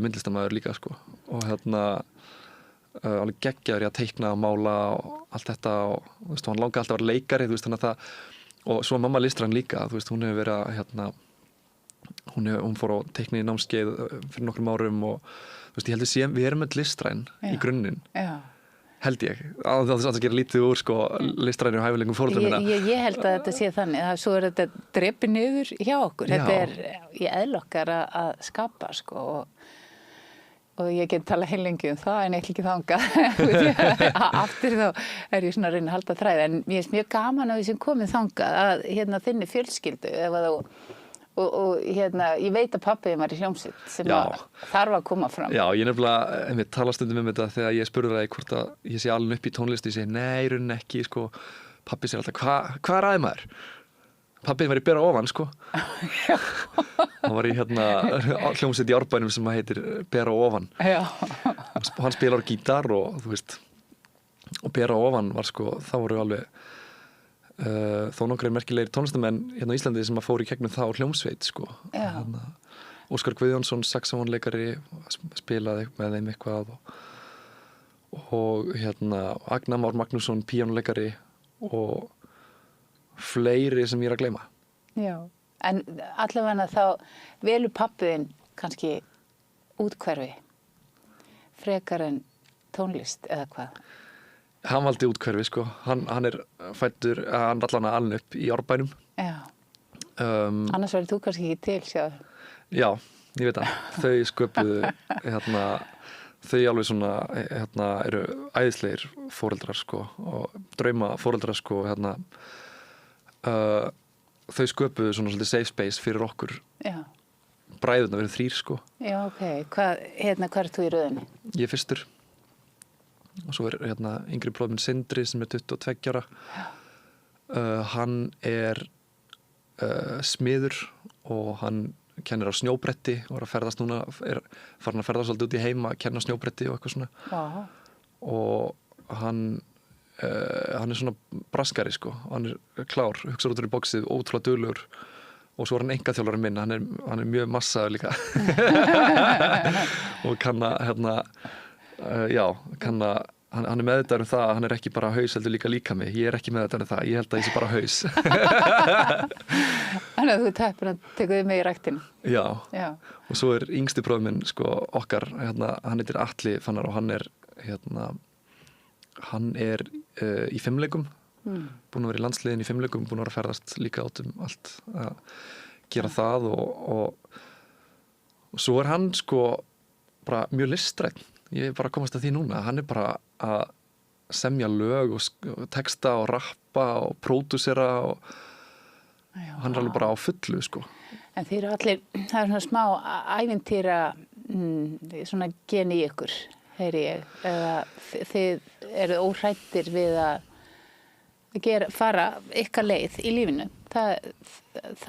myndlistarmaður líka, sko. Og alveg geggjaður í að teikna og mála og allt þetta og þú veist, hann langaði alltaf að vera leikari, þú veist, þannig að það og svo mamma listræn líka, þú veist, hún hefur verið að hún fór á teikni námskeið fyrir nokkrum árum og þú veist, ég held að við erum með listræn í grunninn. Já. Held ég. Það er að gera lítið úr, sko, listrænir og hæfileikum foreldra minna. Ég held að þetta sé þannig. Svo er þetta drepið niður hjá okkur. Já. Þetta er í eðli okkar að skapa, sko. og ég get talað heilengi það en ekki þangað. Aftur þá ég svona að reyna að halda þræði en mér finnst mjög gaman að við sem komið þangað að þinni fjölskyldu ef að og ég veit að pabbi var í hljómsveit sem þarf að koma fram. Já, ég nefnilega tala stundum þetta þegar ég spurði það hvort að ég sé alveg upp í tónlist og ég segi nei, raunin ekki, sko. Pabbi segir alltaf, hvað er aðeins maður? Pabbi var í Bera ofan, sko. Hann var í hljómsveit í Árbænum sem heitir Bera ofan. Já. Hann spilar gítar og þú veist og Bera ofan var sko, þá voru alveg þó nokkrir merkilegir tónlistamenn á Íslandi sem að fóru í gegnum þá hljómsveit, sko. Óskar Guðjónsson, saxofónleikari, spilaði með þeim eitthvað og Agnar Már Magnússon, píanóleikari og fleiri sem ég er að gleyma. Já, en allavega þá velur pabbiðinn kannski úthverfi frekar en tónlist eða hvað? Hann valdi úthverfi, sko. Hann er fæddur, hann allan að alin upp í Árbænum. Já. Annars verður þú kannski ekki til, sjáðu. Já, ég veit það. Þau sköpuðu, þau alveg svona, eru æðislegir foreldrar, sko, og drauma foreldrar, sko, þau sköpuðu svona svolítið safe space fyrir okkur. Já. Bræðurna verið 3, sko. Já, ok. Hvað ert þú í röðinni? Ég er fyrstur. Og svo er yngri bróðir minn Sindri sem er 22 ára. Hann er smiður og hann kennir á snjóbretti og er að ferðast núna, er farin að ferðast svolítið út í heim að kenna snjóbretti og eitthvað svona. Já. Og hann er svona braskari, sko. Hann er klár, hugsar út úr í boxið, ótrúlega duglegur. Og svo er hann einkaþjálfarinn minn, hann er mjög massaður líka. Og kann að, hann er meðvitaður það að hann er ekki bara haus, heldur líka mig. Ég er ekki meðvitaður það, ég held að ég sé bara haus. Þannig að þú tekur þig með í ræktinu. Já, og svo er yngsti bróðir minn, sko, okkar, hann heitir Atli Fannar og hann er í fimleikum, búinn að vera í landsliðin í fimleikum, búinn að vera að ferðast líka át allt að gera það og svo er hann, sko, bara mjög listræn. Ég er bara að komast að því núna. Hann er bara að semja lög og texta og rappa og pródúsera og hann er alveg bara á fullu, sko. En þið eru allir, það er svona smá ævintýra svona gen í ykkur, heyri ég. Eða þið eru óhræddir við að fara ykkar leið í lífinu. Það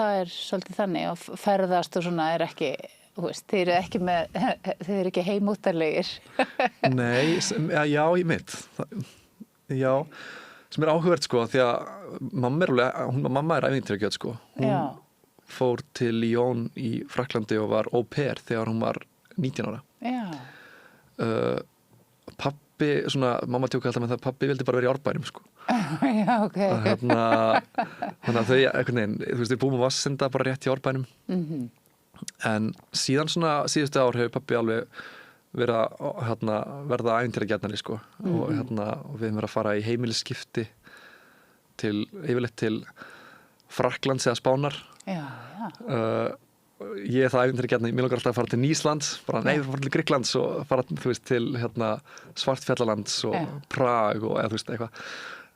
er svolítið þannig og ferðast og svona er ekki... Þið eru ekki heimútarlegir. Nei, já, ég mitt. Já, sem er áhugavert, sko, því að mamma er ævintýragjöt, sko. Hún fór til Lyon í Frakklandi og var au pair þegar hún var 19 ára. Já. Pabbi, svona, mamma tjók alltaf með það, pabbi vildi bara vera í Árbænum, sko. Já, ok. Þannig að þau, einhvern veginn, þú veist, við búum á Vassenda bara rétt í Árbænum. En síðan svona síðustu ár hefur pabbi alveg verið að verða ævintýragjarnari, sko. Og við höfum verið að fara í heimilisskipti yfirleitt til Frakklands eða Spánar. Já. Ég er það ævintýragjarnari, mér langar alltaf að fara til Níslands, bara nei, við fara til Grikklands og fara, þú veist, til Svartfjallalands og Prag og eða þú veist, eitthvað.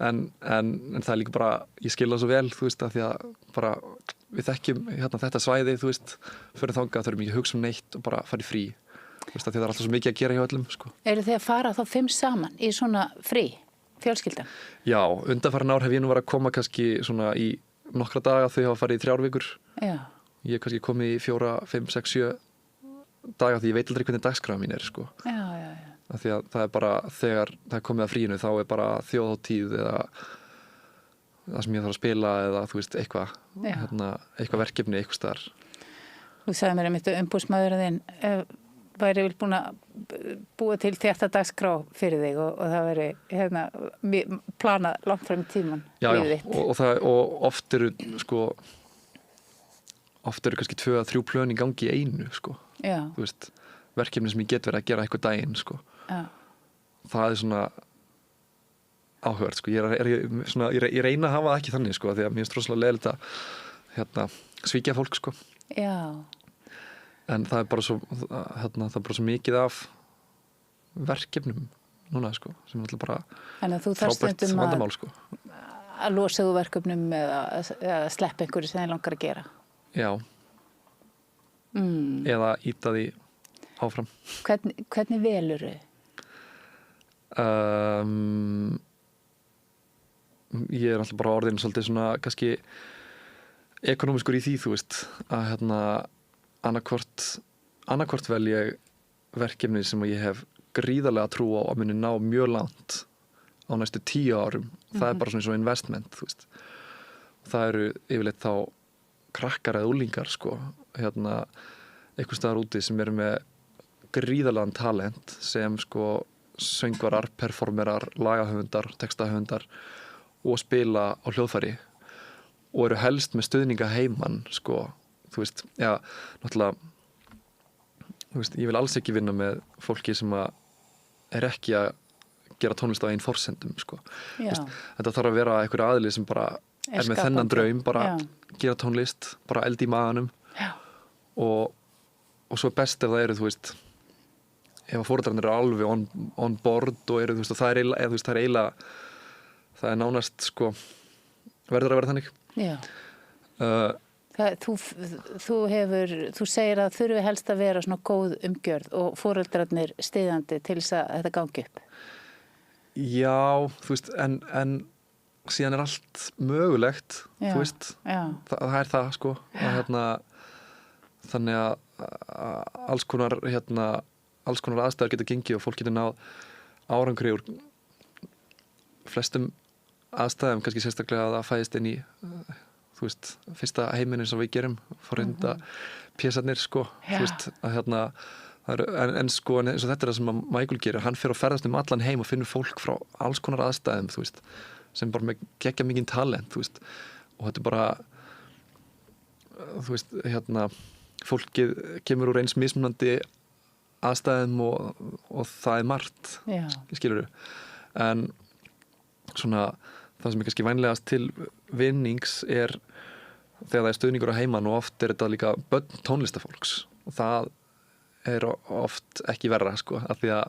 En það er líka bara, ég skil það svo vel, þú veist, að því að bara við þekkjum þetta svæði, þú veist, fyrir þangað þurfum ekki að hugsa neitt og bara fara í frí. Þú veist, að því það er alltaf svo mikið að gera hjá öllum, sko. Eru þið að fara þá 5 saman í svona frí, fjölskyldan? Já, undanfarin ár hef ég nú verið að koma kannski svona í nokkra daga, þau hafa farið í 3 vikur. Já. Ég hef kannski komið í 4, 5, 6, 7 daga því ég veit aldrei hvernig dagskráin mín er, sko. Já. Af því að það er bara, þegar það er komið að fríinu, þá er bara þjóðhátíð eða það sem ég þarf að spila eða þú veist, eitthvað verkefni eitthvað staðar. Þú sagði mér að umbúðsmaðurinn þinn væri vel búin að búa til þetta dagskrá fyrir þig og það væri planað langt fram í tíman. Já, og oft eru kannski 2 að 3 plön í gangi í einu, sko. Já. Þú veist, verkefni sem ég get verið að gera eitthvað daginn, sko. Já. Það er svona áhugavert, sko. Ég reyna að hafa það ekki þannig, sko, því að mér finnst rosalega leiðilegt að svíkja fólk, sko. Já. En það er bara svo, það er bara svo mikið af verkefnum núna, sko, sem er alltaf bara Þannig að þú þarft frábært stundum vandamál, sko. að losa þú verkefnum eða sleppa einhverju sem þið langar að gera. Já. Eða íta því áfram. Hvernig velurðu? Ég er alltaf bara orðin svolítið svona kannski ekonomiskur í því, þú veist, að annarkvort vel ég verkefni sem ég hef gríðarlega trú á að muni ná mjög langt á næstu 10 árum. Það er bara svona eins og investment, þú veist. Það eru yfirleitt þá krakkar eða úlingar, sko, einhvers staðar úti sem eru með gríðarlegan talent sem, sko, söngvarar, performerar, lagahöfundar, textahöfundar og spila á hljóðfæri og eru helst með stuðninga heiman, sko, þú veist, já, náttúrulega, þú veist, ég vil alls ekki vinna með fólki sem er ekki að gera tónlist á einn forsendum, sko. Veist, þetta þarf að vera einhver aðili sem bara er með þennan draum, bara gera tónlist, bara eldi í maganum og svo er best ef það eru, þú veist, ef að foreldrarnir eru alveg on board og eru, þú veist, og það er eiginlega, það er nánast, sko, verður að vera þannig. Já. Þú segir að þurfi helst að vera svona góð umgjörð og foreldrarnir styðjandi til þess að þetta gangi upp. Já, þú veist, en síðan er allt mögulegt, þú veist, það er það, sko, og þannig að alls konar aðstæður getur gengið og fólk getur náð árangri úr flestum aðstæðum, kannski sérstaklega að það fæðist inn í, þú veist, fyrsta heiminin sem við gerum, forréttinda pésarnir, sko, þú veist, að en sko, eins og þetta er það sem Michael gerir, hann fer og ferðast allan heim og finnur fólk frá alls konar aðstæðum, þú veist, sem bara með geggja mikinn talent, þú veist, og þetta er bara, þú veist, fólkið kemur úr eins mismunandi aðstæðum og það er margt, skilurðu, en svona það sem er kannski vænlegast til vinnings er þegar það er stuðningur á heiman og oft er þetta líka börn tónlistafólks og það er oft ekki verra, sko, af því að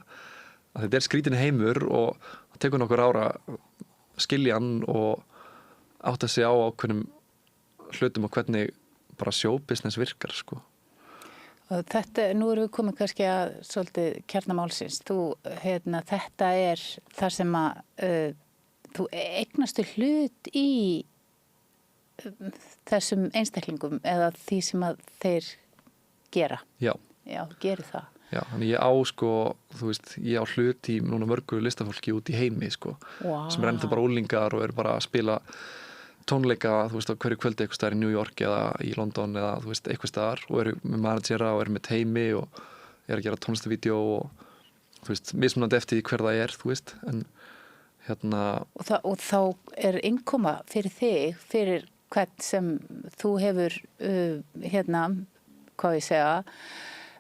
þetta er skrítin heimur og það tekur nokkur ára skilja hann og átta sig á ákveðnum hlutum og hvernig bara showbusiness virkar, sko. Og þetta, nú erum við komið kannski að svolítið kjarnamálsins. Þetta er þar sem að þú eignastu hlut í þessum einstaklingum eða því sem að þeir gera. Já, gerir það. Já, þannig ég á, sko, þú veist, ég á hlut í núna mörgu listafólki út í heimi, sko, sem er ennþá bara úlingar og eru bara að spila tónleika, þú veist, á hverju kvöldi eitthvað staðar í New York eða í London eða, þú veist, eitthvað staðar og eru með managera og eru með teimi og eru að gera tónlistavídeó og, þú veist, mismunandi eftir hver það er, þú veist, en Og þá er innkoma fyrir þig, fyrir hvern sem þú hefur, hvað ég segja,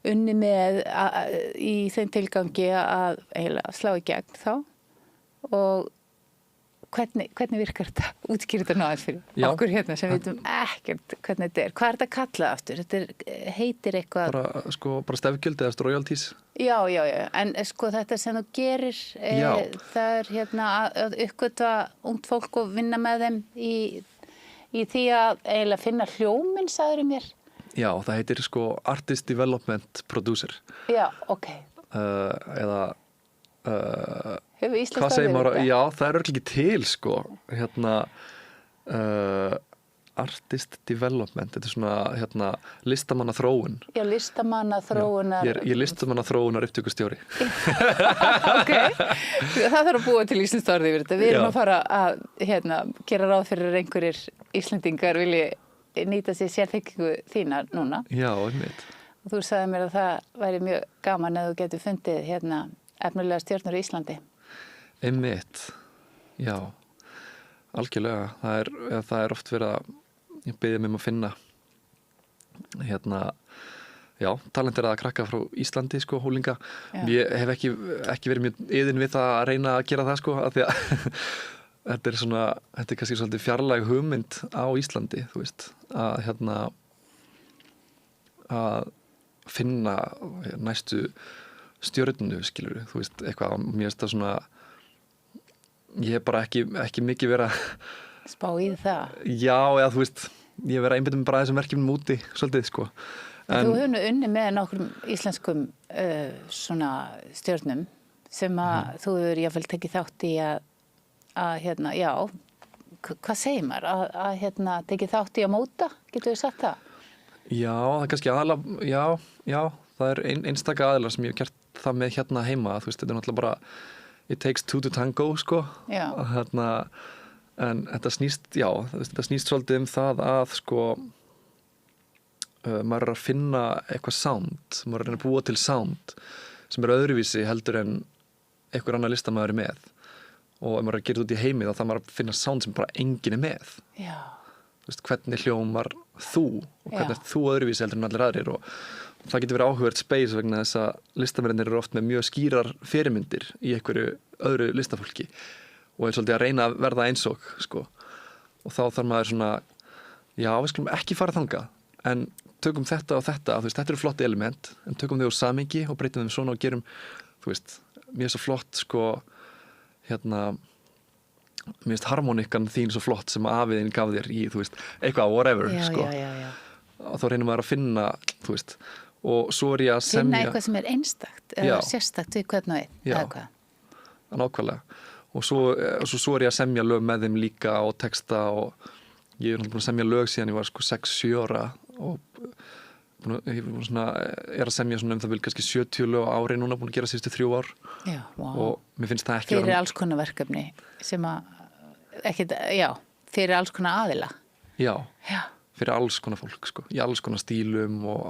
unni með í þeim tilgangi að eiginlega slá í gegn þá og hvernig virkar þetta? Útskýr þetta náður fyrir okkur sem veitum ekkert hvernig þetta er. Hvað er þetta kallað aftur? Þetta heitir eitthvað... Bara stefgjöld eða royalties. Já, en sko þetta sem þú gerir, það er að uppgötva ungt fólk og vinna með þeim í því að eiginlega finna hljóminn, sagður mér. Já, það heitir sko Artist Development Producer. Já, ok. Eða... Hefur Ísland staðið þetta? Já, það er örugglega ekki til, sko. Artist Development, þetta er svona listamannaþróun. Já, listamannaþróunar. Ég er listamannaþróunar upptökustjóri. Ok, það þarf að búa til íslenskt orð yfir þetta. Við erum að fara að gera ráð fyrir einhverjir Íslendingar vilji nýta sér sérþekkingu þína núna. Já, einmitt. Og þú sagði mér að það væri mjög gaman að þú getur fundið efnilega stjörnur í Íslandi. Einmitt, já, algjörlega. Það er oft verið að ég biðja mig að finna talentir að krakka frá Íslandi, sko, hólinga. Ég hef ekki verið mjög iðin við það að reyna að gera það, sko, af því að þetta er kannski svolítið fjarlæg hugmynd á Íslandi, þú veist, að finna næstu stjörnu, skilur þú veist, eitthvað, mér finnst það svona ég er bara ekki mikið vera Spá í það. já, eða þú veist ég vera einbyttum bara þessum verkefnum úti svolítið, sko. Þú hefur nú unnið með nokkrum íslenskum svona stjörnum sem að þú hefur jáfnvel tekið þátt í að hérna, já, hvað segir maður? Að hérna, tekið þátt í að móta, getur við sagt það? Já, það er kannski aðalega, já, það er einstaka aðilar sem ég hef gert það með hérna heima, þú veist, þetta er náttúrulega bara it takes two to tango, sko. Já. Hérna, en þetta snýst, já, þetta snýst svolítið það að, sko, maður að finna eitthvað sound, maður að búa til sound sem öðruvísi heldur en einhver annar listamaður með. Og ef maður gerir út í heimi þá maður að finna sound sem bara enginn með. Já. Þú veist, hvernig hljómar þú og hvernig þú öðruvísi heldur en allir aðrir og það getur verið áhugavert space vegna þess að listamennir eru oft með mjög skýrar fyrirmyndir í einhverju öðru listafólki og er svolítið að reyna að verða einsog, sko. Og þá þarf maður svona, já, við skulum ekki fara þangað, en tökum þetta og þetta, þú veist, þetta eru flotti element, en tökum þau úr samhengi og breytum þeim svona og gerum, þú veist, mér er svo flott, sko, hérna, mér finnst harmonikkan þín svo flott sem afiðin gaf þér í, þú veist, eitthvað, whatever, sko. Já. Og þá reynir maður að finna, þú veist, og svo er ég að semja. Finna eitthvað sem er einstakt, eða sérstakt við hvern og einn, eða hvað? Já, nákvæmlega. Og svo er ég að semja lög með þeim líka og texta og ég er búin að semja lög síðan ég var sko 6-7 ára og ég er að semja svona það vil kannski 70 lög á ári núna, búin að gera síðustu 3 ár. Já, wow. Og mér finnst það ekki fyrir alls konar verkefni sem að fyrir alls konar aðila. Já, fyrir alls konar fólk, sko, í alls konar stílum og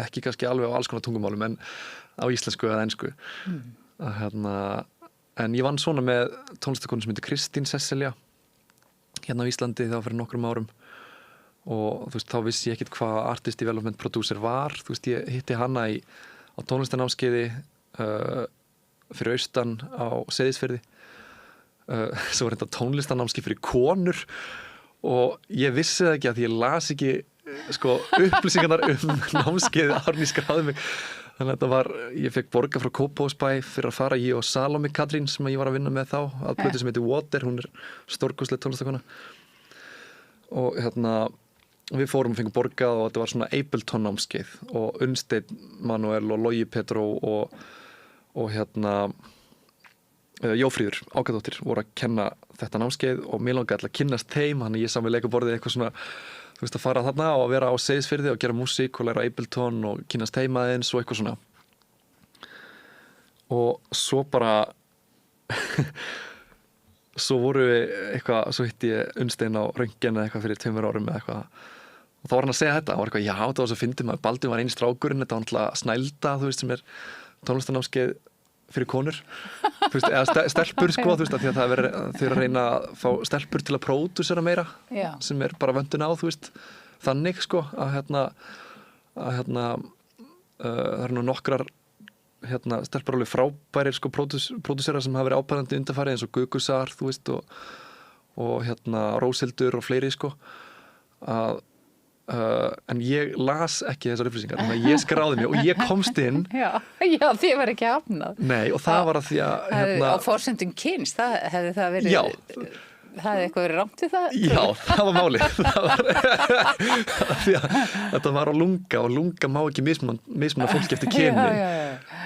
ekki kannski alveg á alls konar tungumálum en á íslensku eða ensku. En ég vann svona með tónlistakonu sem heitir Kristín Sesselja hérna á Íslandi þá fyrir nokkrum árum og þú veist, þá vissi ég ekkert hvað artist development producer var, þú veist, ég hitti hana á tónlistanámskeiði fyrir austan á Seyðisfirði svo var þetta tónlistanámskeið fyrir konur og ég vissi það ekki að ég las ekki sko upplýsingarnar námskeiði árni skráði mig þannig að ég fekk borga frá Kópavogsbæ fyrir að fara ég og Salome Katrín sem ég var að vinna með þá að plötu sem heitir Water, hún er stórkostleg tónlistakona og við fórum og fengum borgað og þetta var svona Ableton námskeið og Unnsteinn Manuel og Logi Petró og Jófríður Ákadóttir voru að kenna þetta námskeið og mér langaði að kynnast þeim, þannig ég sá með leikaborðið eitthvað svona þú veist að fara þarna og að vera á Seyðisfirði og gera músík og læra Ableton og kynnast heima eins og eitthvað svona og svo bara svo voru við eitthvað, svo hitti ég Unnstein á Röntgen eða eitthvað fyrir 2 árum eða eitthvað og þá var hann að segja þetta og var eitthvað, já þetta var svo fyndið maður Baldvin var eini strákurinn, þetta var náttúrulega Snælda þú veist sem er tónlistanámskeið fyrir konur þú veist, eða stelpur sko þú veist að því að það er þau að reyna að fá stelpur til að pródúsera meira sem er bara vöndun á þú veist þannig sko að það eru nú nokkrar stelpur alveg frábærir sko pródúserar sem hafa verið ábærandi undanfarið eins og Gugusar þú veist og Róshildur og fleiri sko að en ég las ekki þessar upplýsingar þannig að ég skráði mig og ég komst inn Já, þið var ekki hafnað Nei, og það var að því að á forsendum kyns, hefði það verið Já Það hefði eitthvað verið rangt við það? Já, það var málið því að þetta var á lunga og lunga má ekki mismunna fólk eftir kyni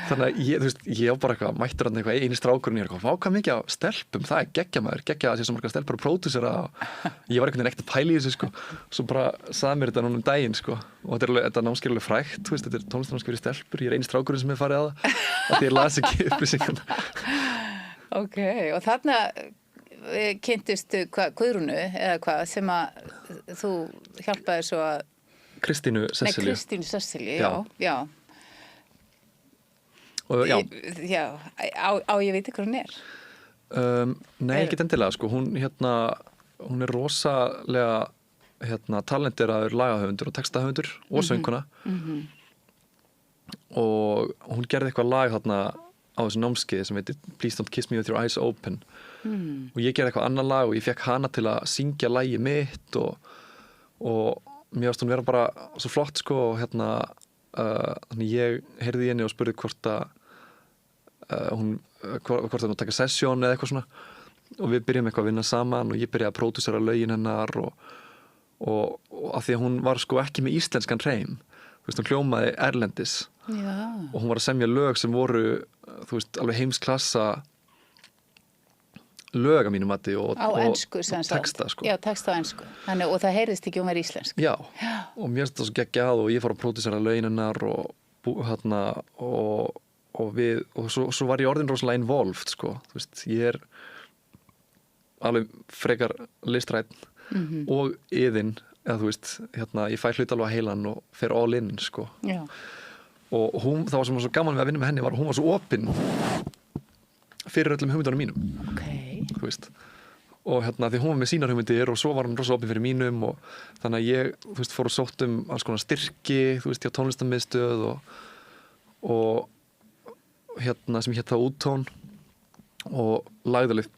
þannig að ég á bara eitthvað mættur hann eitthvað eini strákurinn ég er eitthvað, hvað mikið á stelpum það er geggja maður, geggja að sé svo margar stelpur og pródúsera og ég var einhvern veginn ekkert að pæla í þessu sko, svo bara saði mér þetta núna daginn sko og þetta námskeið er alveg frægt þetta er tónlistarnámskeið fyrir stelpur, ég er eini strákurinn sem er farið að því ég las ekki upplýsingarna Ok, og þarna kynntustu Guðrúnu eða hvað sem að þú hjálpaði svo að Kristínu Sesselju Kristínu Sesselju, já og, á ég veit ekki hvað hún er Nei, ekki endilega sko hún er rosalega talenteraður lagahöfundur og textahöfundur og sönguna og hún gerði eitthvað lag þarna á þessu námskeið sem heitir Please Don't Kiss Me With Your Eyes Open og ég gerði eitthvað annar lag og ég fekk hana til að syngja lagið mitt og mér varst hún vera bara svo flott sko og þannig ég heyrði í henni og spurði hvort að hvort það nú taka sesjón eða eitthvað svona og við byrjum eitthvað að vinna saman og ég byrjaði að pródúsera lögin hennar og af því að hún var sko ekki með íslenskan hreim, þú veist, hún hljómaði erlendis og hún var að semja lög sem voru, þú veist, alveg heimsklassa lög að mínu mati og ensku, texta sko. Já, texta á ensku. Þannig, og það heyrðist ekki hún var íslensk. Já, og mér finnst það svo geggjað og ég fór að pródúsera lögin hennar og svo var ég orðin rosalega involved sko, þú veist, ég er alveg frekar listræn og iðinn, eða þú veist, ég fæ hlut alveg að heilan og fer all in sko. Já. Og það var sem var svo gaman við að vinna með henni var að hún var svo opin fyrir öllum hugmyndunum mínum. Þú veist, og því hún var með sínar hugmyndir og svo var hún rosa opin fyrir mínum og þannig að ég, þú veist, fór að sótt alls konar styrki, þú veist, hjá tónlistarmiðstöð og sem hét það Úttón og lagði alveg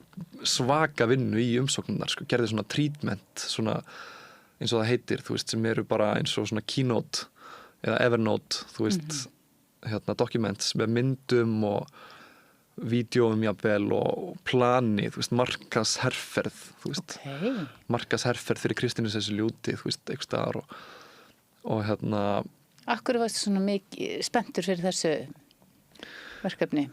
svaka vinnu í umsóknunar sko, gerði svona treatment svona eins og það heitir, þú veist, sem eru bara eins og svona Keynote eða Evernote, þú veist documents með myndum og vídeóum jafnvel og plani, þú veist, markasherferð, þú veist, markasherferð fyrir Kristínu Sesselju-Úti, þú veist, einhvers staðar og Akkur varstu svona mikið spenntur fyrir þessu verkefni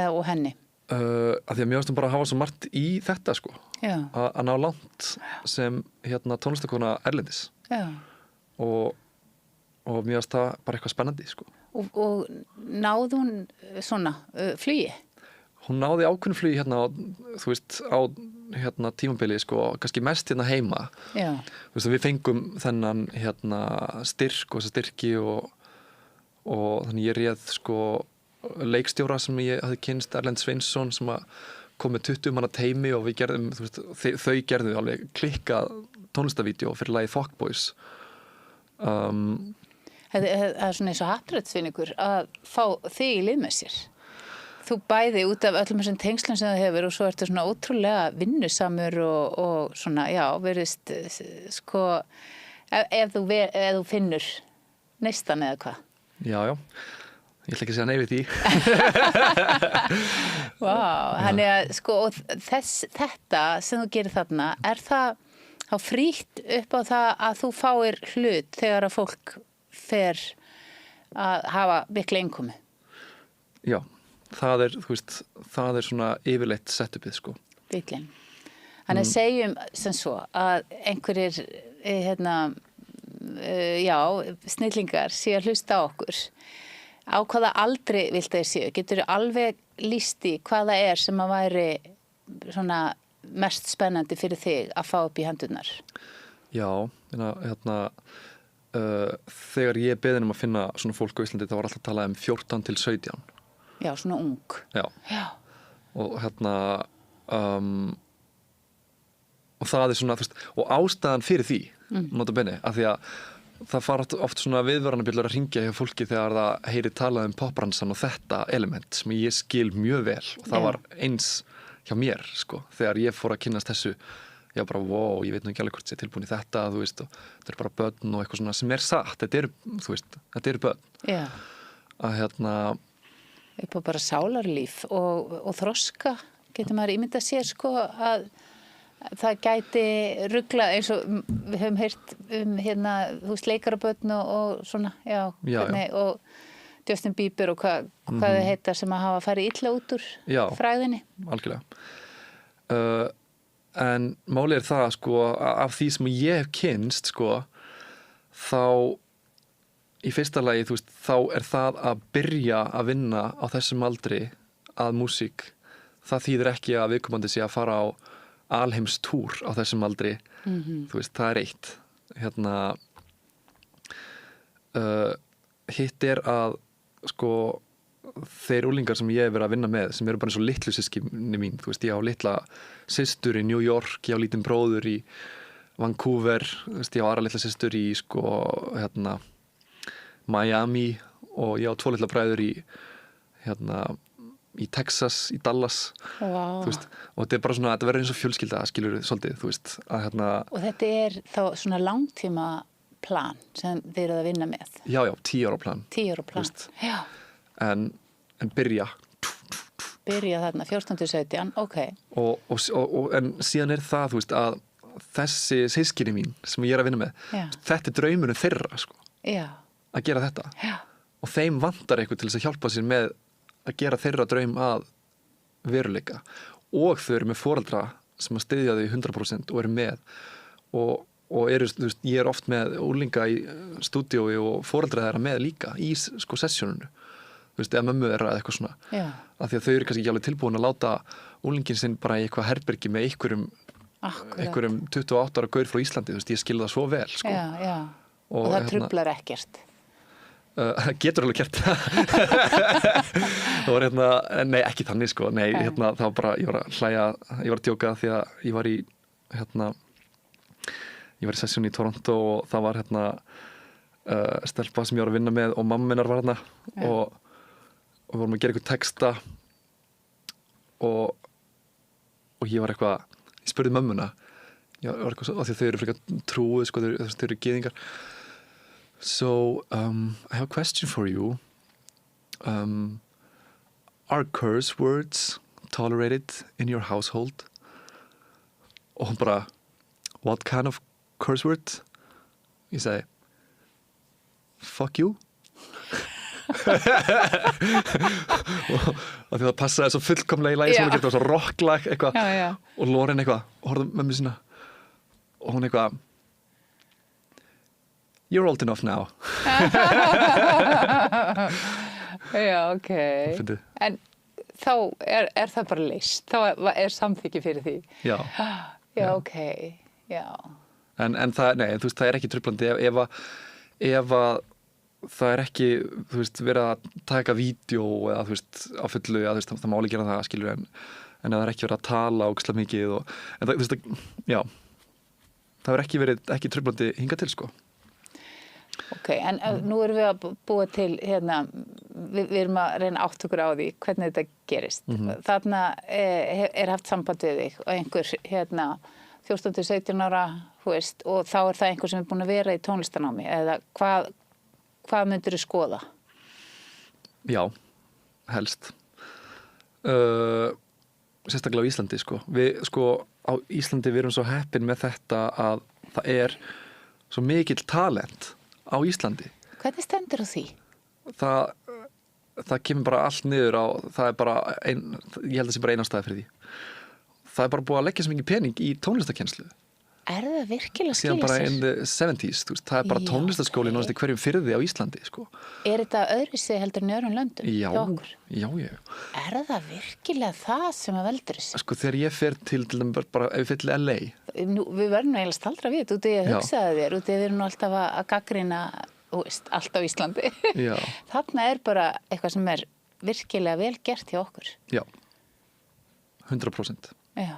og henni? Af því að mér finnst bara að hafa svo margt í þetta sko, að ná langt sem tónlistakona erlendis. Já. Og mér finnst það bara eitthvað spennandi sko. Og náði hún svona flugi? Hún náði ákveðnu flugi þú veist, á tímabili sko, kannski mest heima. Já. Þú veist, við fengum þennan styrk og þessa styrki og þannig ég réð sko leikstjóra sem ég hafði kynst, Erlend Sveinsson, sem kom með 20 manna teimi og við gerðum, þú veist, þau gerðu alveg klikkað tónlistavídeó fyrir lagið Fuckboys. Það er svona eins og happdrættsvinningur að fá þig í lið með sér. Þú bæði út af öllum þessum tengslum sem það hefur og svo ertu svona ótrúlega vinnusamur og svona, já, verðist sko, ef þú finnur neistan eða hvað. Já. Ég ætla ekki að segja nei við því. Vá, þannig að sko, og þetta sem þú gerir þarna, er það þá frítt upp á það að þú fáir hlut þegar að fólk fer að hafa mikla innkomu? Já, það er, þú veist, það er svona yfirleitt setupið, sko. Bíllinn. Þannig að segjum sem svo að einhverjir, snillingar sé að hlusta á okkur. Á hvaða aldri vilt þeir séu? Getur þú alveg lýst í hvaða er sem að væri svona mest spennandi fyrir þig að fá upp í hendurnar? Já, þegar ég beðin að finna svona fólk á Íslandi, þá var alltaf að tala 14 til 17. Já, svona ung. Já. Og og það er svona, þú veist, og ástæðan fyrir því, nota bene, af því að það fara oft svona viðvörunarbjöllur að hringja hjá fólki þegar það heyri talað popbransan og þetta element sem ég skil mjög vel og það var eins hjá mér sko, þegar ég fór að kynnast þessu ég bara, wow, ég veit nú ekki alveg hvort ég er tilbúin í þetta, þú veist, og þetta er bara börn og eitthvað svona sem er satt, þetta eru, þú veist, þetta eru börn. Já. Að upp á bara sálarlíf og þroska, getur maður ímyndað sér sko að það gæti ruglað eins og við höfum heyrt þú veist, leikarabörn og svona, hvernig, og Justin Bieber og hvað þau heita sem að hafa farið illa út úr fræðinni. Já, algjörlega. En málið er það, sko, af því sem ég hef kynst, sko, þá í fyrsta lagi, þú veist, þá er það að byrja að vinna á þessum aldri að músík. Það þýðir ekki að viðkomandi sé að fara á alheimstúr á þessum aldri, þú veist, það er eitt. Hitt er að, sko, þeir úlingar sem ég hef verið að vinna með, sem eru bara eins og litlu systkini mín, þú veist, ég á litla systur í New York, ég á lítinn bróður í Vancouver, þú veist, ég á aðra litla systur í, sko, Miami og ég á 2 litla bræður í Texas, í Dallas. Wow. Þú veist, og þetta er bara svona, þetta verður eins og fjölskylda, skilur svolítið, þú veist, að Og þetta er þá svona langtíma plan sem þið eruð að vinna með? Já, 10 ára plan. 10 ára plan, já. En byrja byrja þarna 14-17, ok. En síðan það, þú veist, að þessi systkini mín sem ég að vinna með, Já. þetta draumurinn þeirra, sko, Já, að gera þetta. já, Og þeim vantar eitthvað til þess að hjálpa sér með að gera þeirra draum að veruleika. Og þau eru með foreldra sem að styðja þau 100% og eru með. Og eru, þú veist, ég oft með úlinga í stúdíói og foreldra þeirra með líka í sko sessjónunu. Þú veist, eða mömmu þeirra eða eitthvað svona. já, Af því að þau eru kannski ekki alveg tilbúin að láta úlingin sinn bara í eitthvað herbergi með akkurat. einhverjum 28 ára gaur frá Íslandi. Þú veist, ég skil það svo vel, sko. Já, já. Og Og það hérna- trublar ekkert. Það getur alveg gert það var nei, ekki þannig sko, nei, það var bara, ég var að hlæja, ég var að djóka því að ég var í sessjón í Toronto og það var stelpa sem ég var að vinna með og mamma minnar var og við vorum að gera eitthvað texta og ég var eitthvað, ég spurði mömmuna, ég var eitthvað, af því að þau eru frekar trúið sko, þau eru gyðingar. So, I have a question for you. Are curse words tolerated in your household? Og hún bara, what kind of curse words? Ég segi, fuck you. Og því það passaði svo fullkomlega í lagi sem hún getur, svo rocklag eitthvað. Já, já. Og Loren eitthvað, horfði mömmu sína. Og hún eitthvað, you're old enough now. Já, ok. Fyndið. En þá er það bara leyst. Þá er samþykki fyrir því. Já. Já, ok. Já. En það, nei, þú veist, það er ekki trublandi ef að það er ekki, þú veist, verið að taka vídeo eða, þú veist, á fullu, eða, þú veist, það má alveg gera það, skilur, en það er ekki verið að tala ógeðslega mikið en það, þú veist, já, það er ekki trublandi hingað til, sko. Ok, en nú erum við að búa til, við erum að reyna átt okkur á því hvernig þetta gerist. Þarna er haft samband við þig og einhver, 14-17 ára, þú veist, og þá er það einhver sem er búin að vera í tónlistanámi, eða hvað myndir þú skoða? Já, helst. Sérstaklega á Íslandi, sko. Á Íslandi við erum svo heppin með þetta að það er svo mikill talent á Íslandi. Hvernig stendur á því? Það kemur bara allt niður á, það er bara ég held að það sé bara einanstæði fyrir því. Það er bara búið að leggja svo mikið pening í tónlistakennslu. Er það virkilega Síðan skila bara sér? in the 70s, þú veist, það er bara tónlistaskóli náttúrulega í hverjum firði á Íslandi, sko. Er þetta öðruvísi heldur en í öðrum löndum? Já, hjá okkur? já. Er það virkilega það sem að veldur þessu? Sko, þegar ég fer til dæmis bara, ef ég fer til LA. Nú, við verðum eiginlega staldra við þetta út í að Já. hugsaði þér, út í að við erum nú alltaf að gaggrina, þú veist, allt á Íslandi. Já. Þarna er bara eitthvað sem er virkilega vel gert hjá okkur. Já, 100%. Já,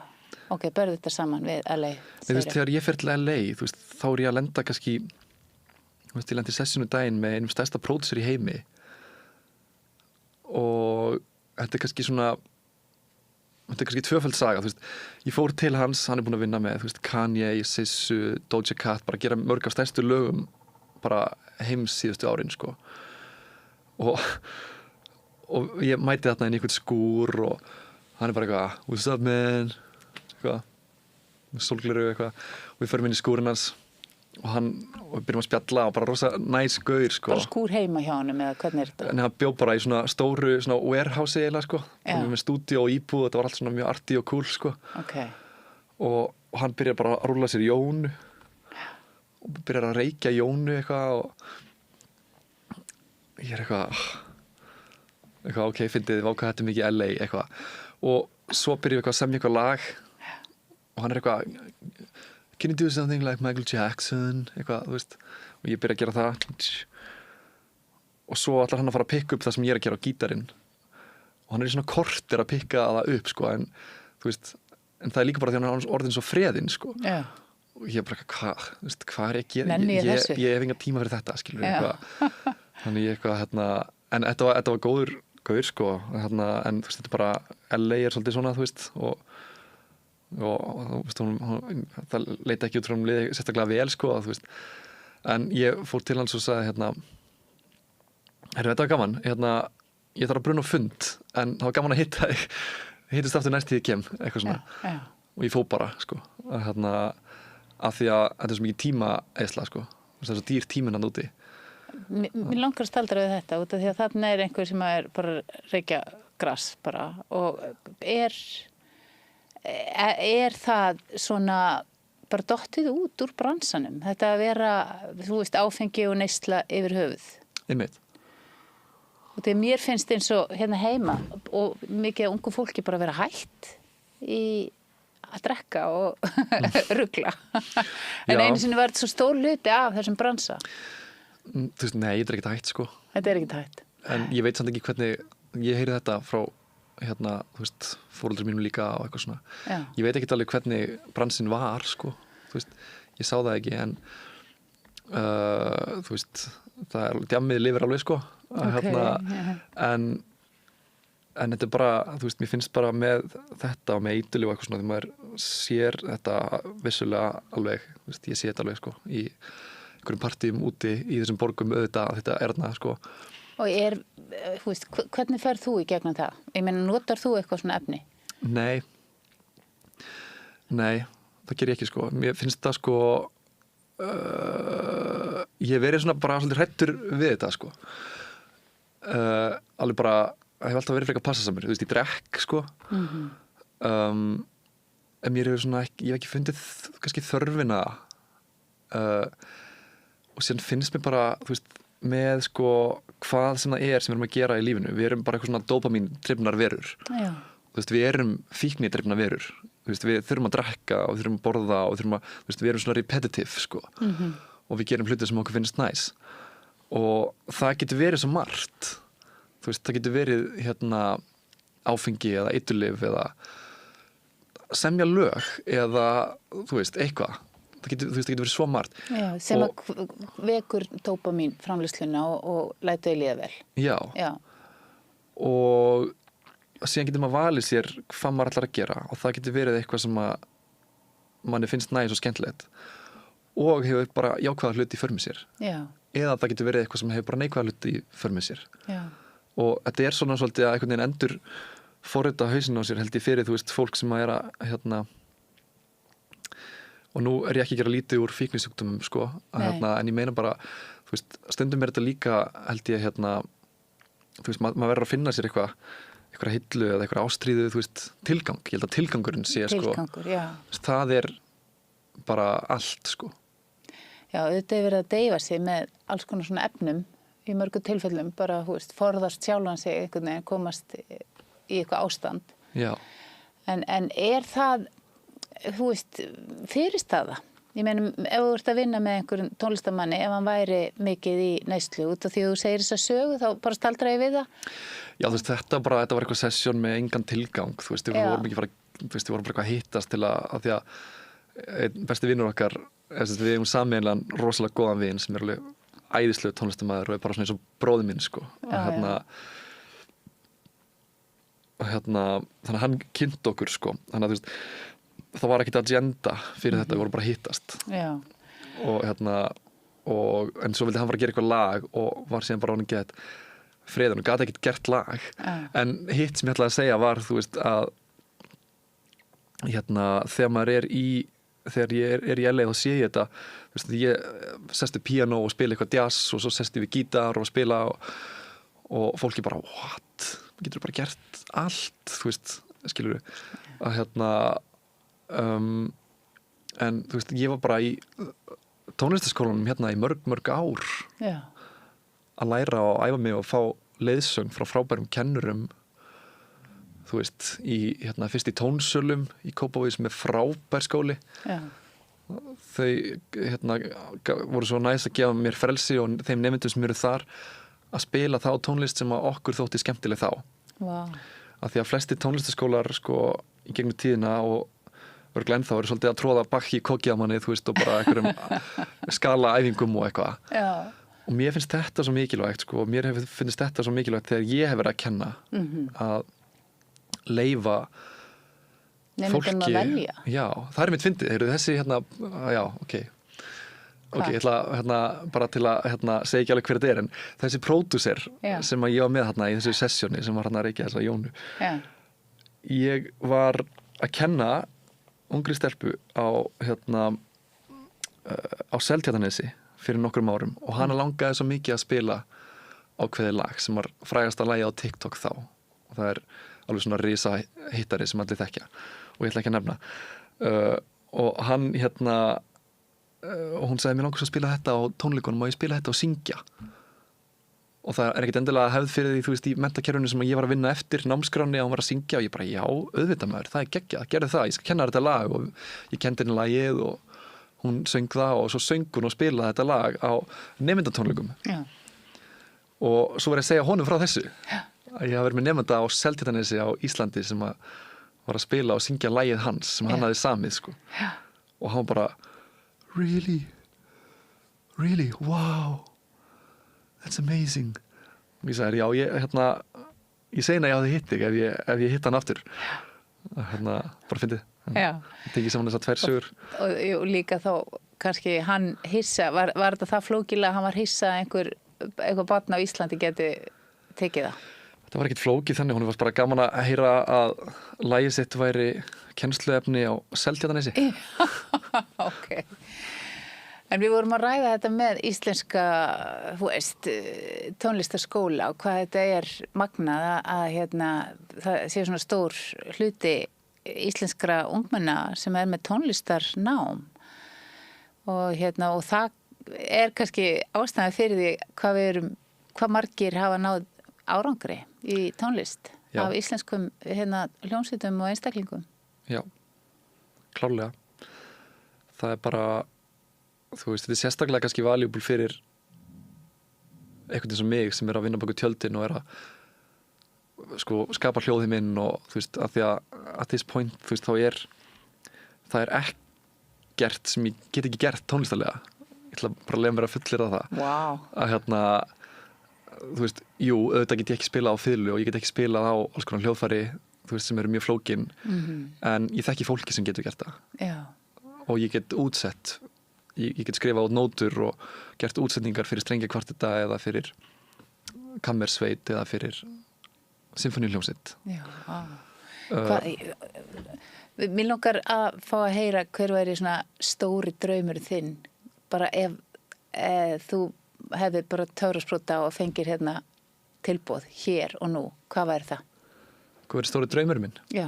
ok, börðu þetta saman við LA. Nei, þú veist, þegar ég fer til LA, þú veist, þá er ég að lenda kannski, þú veist, ég lendi sessjónu daginn með einum stærsta pródusser í heimi og þetta er kannski tvöföld saga, þú veist, ég fór til hans, hann er búinn að vinna með, þú veist, Kanye, Sissu, Doja Cat, bara gera mörg af stærstu lögum bara heims síðustu árin, sko. Og ég mæti þarna inn í einhvern skúr og hann er bara eitthvað, what's up man, eitthvað, sólgleru eitthvað, og við förum inn í skúrinn hans og við byrjum að spjalla og bara rosa næs gaur, sko. Bara skúr heima hjá honum eða hvernig er þetta? En hann bjó bara í svona stóru, svona warehouse eiginlega, sko. Já. Með stúdíó og íbúð, þetta var allt svona mjög arty og cool, sko. Ok. Og hann byrjar bara að rúlla sér Jónu og byrjar að reykja Jónu eitthvað og ég er eitthvað, ok, fyndið, váka þetta mikið LA, eitthvað. Og svo byrjum við eitthvað að semja eitthvað lag og hann er eitthvað, can you do something like Michael Jackson, eitthvað, þú veist. Og ég byrja að gera það. Og svo ætlar hann að fara að pikka upp það sem ég er að gera á gítarinn. Og hann er í svona korter að pikka það upp, sko, en þú veist, en það er líka bara því að hann er orðin svo freðinn, sko. Já. Og ég er bara, hvað er ég að gera? Nenni ég þessu? Ég hef engan tíma fyrir þetta, skilur, eitthvað. Þannig ég eitthvað, en þetta var góður, sko, en þú veist, þetta er bara, LA er svolítið svona, þú veist, og þú veist, það leita ekki út frá liði sérstaklega vel, sko, þú veist. En ég fór til hans og sagði, þetta var gaman, ég þarf að bruna á fund en það var gaman að hitta þig hittist aftur næst því ég kem, eitthvað svona Já. og ég fó bara, sko af því að þetta er svo mikið tímaeðsla, sko það er svo dýr tíminn hann úti. Mér langar að staldra við þetta út af því að þarna er einhver sem er bara reykja gras bara og er það svona bara dottið út úr bransanum þetta að vera, þú veist, áfengi og neysla yfir höfuð. Einmitt. Og þegar mér finnst eins og hérna heima og mikið af ungu fólki bara vera hætt í að drekka og rugla. En einu sinni var þetta svo stór hluti af þessum bransa. Þú veist, nei, þetta er ekkert hægt, sko. Þetta er ekkert hægt. En ég veit samt ekki hvernig, ég heyri þetta frá, þú veist, foreldrum mínum líka og eitthvað svona. Já. Ég veit ekkert alveg hvernig bransinn var, sko. Þú veist, ég sá það ekki, en þú veist, það er djammið lifir alveg, sko. En þetta er bara, þú veist, mér finnst bara með þetta og með eiturlyf og eitthvað svona, því maður sér þetta vissulega alveg, þú veist, ég sé þetta alveg, sko, í einhverjum partíum úti í þessum borgum auðvitað að þetta er þarna, sko. Og þú veist, hvernig ferð þú í gegnum það? Ég meina, notar þú eitthvað svona efni? Nei, það ger ég ekki, sko. Mér finnst það, sko, ég hef verið svona bara svolítið hræddur við þetta, sko. Alveg bara, ég hef alltaf verið frekar passasamur, þú veist, ég drekk, sko. En mér hefur svona ekki, ég hef ekki fundið kannski þörfina og síðan finnst mér bara, þú veist, með sko hvað sem það er sem við erum að gera í lífinu. Við erum bara eitthvað svona dópamín-drifnar verur. Já. Þú veist, við erum fíkni-drifnar verur. Þú veist, við þurfum að drekka og þurfum að borða og þurfum að, þú veist, við erum svona repetitive, sko. Og við gerum hluti sem okkur finnst næs. Og það getur verið svo margt. Þú veist, það getur verið hérna áfengi eða eiturlyf eða semja lög eða, þú veist, eitthvað. Það getur verið svo margt. Já, sem að vekur dópamín framleiðsluna og lætur þau líða vel. Já. Og síðan getur maður valið sér hvað maður ætlar að gera og það getur verið eitthvað sem að manni finnst næs og skemmtilegt og hefur bara jákvæða hluti í för með sér. Já. Eða það getur verið eitthvað sem hefur bara neikvæða hluti í för með sér. Já. Og þetta er svona svolítið að einhvern veginn endur forrita hausinn á sér held ég fyrir, þú veist, fólk sem að er að og nú er ég ekki að gera lítið úr fíknisjúkdómum, sko, en ég meina bara, þú veist, stundum er þetta líka, held ég, þú veist, maður verður að finna sér eitthvað hillu eða eitthvað ástríðu, þú veist, tilgang. Ég held að tilgangurinn sé, Tilgangur, já. Það er bara allt, sko. Já, þetta er verið að deyfa sig með alls konar svona efnum í mörgum tilfellum, bara, þú veist, forðast sjálfan sig einhvern veginn, komast í eitthvað ástand. Já. En er það þú veist, fyrirstaða. Ég meina, ef þú ert að vinna með einhverjum tónlistamanni, ef hann væri mikið í neyslu út af því að þú segir þessa sögu, þá bara staldra ég við það? Já, þú veist, þetta var eitthvað sessjón með engan tilgang, þú veist, við vorum ekki við vorum bara eitthvað að hittast til að því að besti vinur okkar, við hefum sameiginlegan rosalega góðan vin sem er alveg æðislegur tónlistamæður og er bara svona eins og bróðir minn, sko. Þannig að hann kynnt okkur, sko. Þannig að, þú veist, það var ekkert agenda fyrir þetta, við vorum bara að hittast. Já. En svo vildi hann fara að gera eitthvað lag og var síðan bara honum gett friðan og gat ekkert gert lag. En hitt sem ég ætlaði að segja var, þú veist, að þegar ég er í LA þá sé ég þetta, þú veist, ég sest við píanó og spila eitthvað jazz og svo sest ég við gítar og spila og fólki bara, what? Getur bara gert allt, þú veist, skilur við, að en þú veist, ég var bara í tónlistaskólanum í mörg ár. Já. Að læra og æfa mig og fá leiðsögn frá frábærum kennurum, þú veist, fyrst í tónsölum í Kópavogi sem er frábær skóli. Já. Þau voru svo næs að gefa mér frelsi og þeim nemendum sem eru þar að spila þá tónlist sem að okkur þótti skemmtileg þá. Wow. Af því að flesti tónlistaskólar, sko, í gegnum tíðina og örgulega ennþá eru svolítið að tróða bakki í kokið á manni, þú veist, og bara einhverjum skalaæfingum og eitthvað. Já. Og mér finnst þetta svo mikilvægt, sko, og mér finnst þetta svo mikilvægt þegar ég hef verið að kenna að leyfa fólki. Nefndum að velja. Já, það er mitt fyndið, þessi já, ok. Ok, ég ætla bara til að segja ekki alveg hver þetta en þessi pródúser Já. sem að ég var með í þessu sessjóni sem var að reykja þessa Jónu. Já. Ég var að kenna ungri stelpu á Seltjarnarnesi fyrir nokkrum árum og hana langaði svo mikið að spila ákveðið lag sem var frægasta lagið á TikTok þá og það alveg svona risa hittari sem allir þekkja og ég ætla ekki að nefna og hann og hún sagði mér langar svo að spila þetta á tónleikunum, má ég spila þetta og syngja og það ekkert endilega hefð fyrir því, þú veist, í menntakerfinu sem ég var að vinna eftir námskráni að hún var að syngja og ég bara, já, auðvitað maður, það geggjað, gerðu það, ég skal kenna þetta lag og ég kendi henni lagið og hún söng það og svo söng hún og spilaði þetta lag á nemendatónleikum og svo var ég að segja honum frá þessu að ég hafi verið með nemenda á Seltjarnarnesi á Íslandi sem var að spila og syngja lagið hans sem hann hafði samið sko. Og hann bara really, wow, that's amazing og ég sagði, já, ég segi að ég hafði hitt þig ef ég hitt hann aftur bara fyndið tekið saman þessar 2 sögur og líka þá kannski hann hissa, var þetta það flókilega hann var hissa einhver barn á Íslandi geti tekið það? Það var ekkert flókið þannig, hún var bara gaman að heyra að lagið sitt væri kennsluefni á Seltjarnarnesi. Ok. En við vorum að ræða þetta með íslenska, þú veist, tónlistarskóla og hvað þetta magnað að það sé svona stór hluti íslenskra ungmenna sem með tónlistarnám og það kannski ástæða fyrir því hvað margir hafa náð árangri í tónlist af íslenskum hljómsveitum og einstaklingum. Já, klárlega. Það bara, þú veist, þetta sérstaklega kannski valuable fyrir einhvern eins og mig sem að vinna baka tjöldin og að skapa hljóðið minn og þú veist, að því að at this point, þú veist, það ekkert sem ég get ekki gert tónlistarlega. Ég ætla bara að leyfa mér að fullyrða það. Wow. Að þú veist, jú, auðvitað get ég ekki spilað á fiðlu og ég get ekki spilað á alls konar hljóðfæri, þú veist, sem eru mjög flókin en ég þekki fólki sem getur gert það. Já. Og ég get útsett, ég get skrifað út nótur og gert útsetningar fyrir strengjakvartetta eða fyrir kammersveit eða fyrir symfóníuhljómsveit. Já, Mér langar að fá að heyra hver væri svona stóri draumur þinn, bara ef þú hefði bara töfrasprota og fengir tilboð hér og nú, hvað væri það? Hvað væri stóri draumur minn? Já.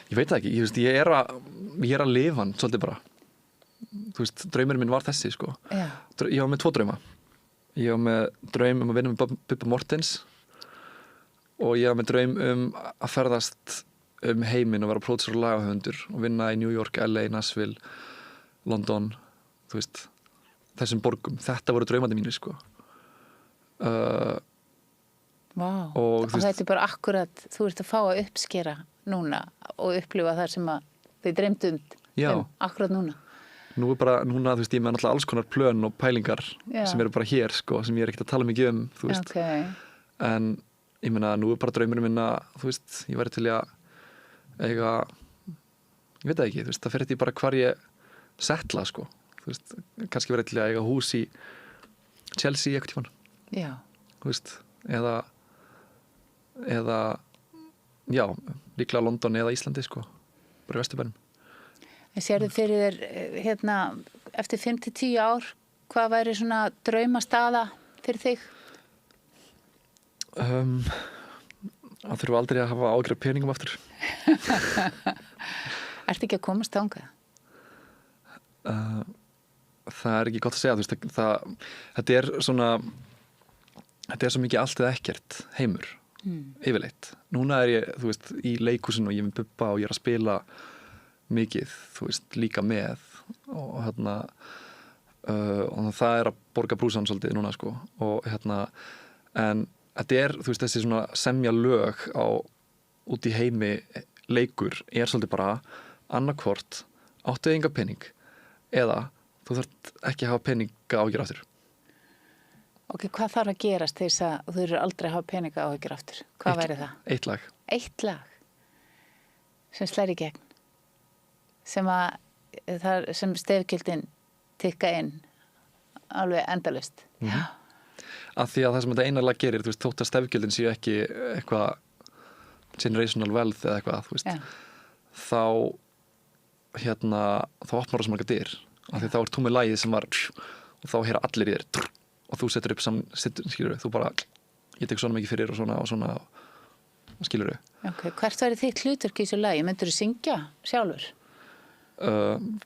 Ég veit það ekki, ég er að lifa hann svolítið bara. Þú veist, draumur minn var þessi, sko. Já. Ég var með 2 drauma. Ég var með draum að vinna með Bubba Mortens og ég var með draum að ferðast heiminn og vera pródúsör og lagahöfundur og vinna í New York, LA, Nashville, London, þú veist, þessum borgum. Þetta voru draumandi mínir, sko. Vá, og þetta bara akkurat, þú ert að fá að uppskera núna og upplifa það sem að þið dreymdu akkurat núna. Núna, þú veist, ég með náttúrulega alls konar plön og pælingar sem eru bara hér, sko, sem ég ekkert að tala mikið þú veist. Okay. En ég meina, nú bara draumurinn minn að, þú veist, ég væri til að eiga, ég veit það ekki, þú veist, það fer þetta í bara hvar ég settla, sko, þú veist, kannski verið til að eiga hús í Chelsea eitthvað tímann. Já. Þú veist, eða, já, líklega London eða Íslandi, sko, bara í Vesturbænum. En sérðu fyrir þér, eftir 5-10 ár, hvað væri svona draumastaða fyrir þig? Það þurfa aldrei að hafa ágjörð peningum aftur. Ertu ekki að komast þangað? Það er ekki gott að segja, þú veist, þetta er svo mikið allt eða ekkert heimur, yfirleitt. Núna er ég, þú veist, í leikhúsinu og ég er með Bubba og ég er að spila mikið, þú veist, líka með og og það er að borga brúsan svolítið núna, sko, og en þetta er, þú veist, þessi svona semja lög út í heimi leikur er svolítið bara annarkvort áttu enga pening eða þú þarft ekki að hafa peninga áhyggjur aftur. Ok, hvað þarf að gerast þess að þú þurfir aldrei að hafa peninga áhyggjur aftur? Hvað væri það? 1 lag. 1 lag? sem slær í gegn sem stefgjöldin tikka inn alveg endalaust. Já. Af því að það sem þetta eina lag gerir, þú veist, þótt að stefgjöldin séu ekki eitthvað generational wealth eða eitthvað, þú veist, þá þá opnar það svo marga dyr. Af því þá ert þú með lagið sem var og þá heyra allir í þér og þú setur upp skilur þú bara, ég tek svona mikið fyrir og svona og skilur þau. Ok, hvert væri þitt hlutverk í þessu lagi? Myndirðu syngja sjálfur?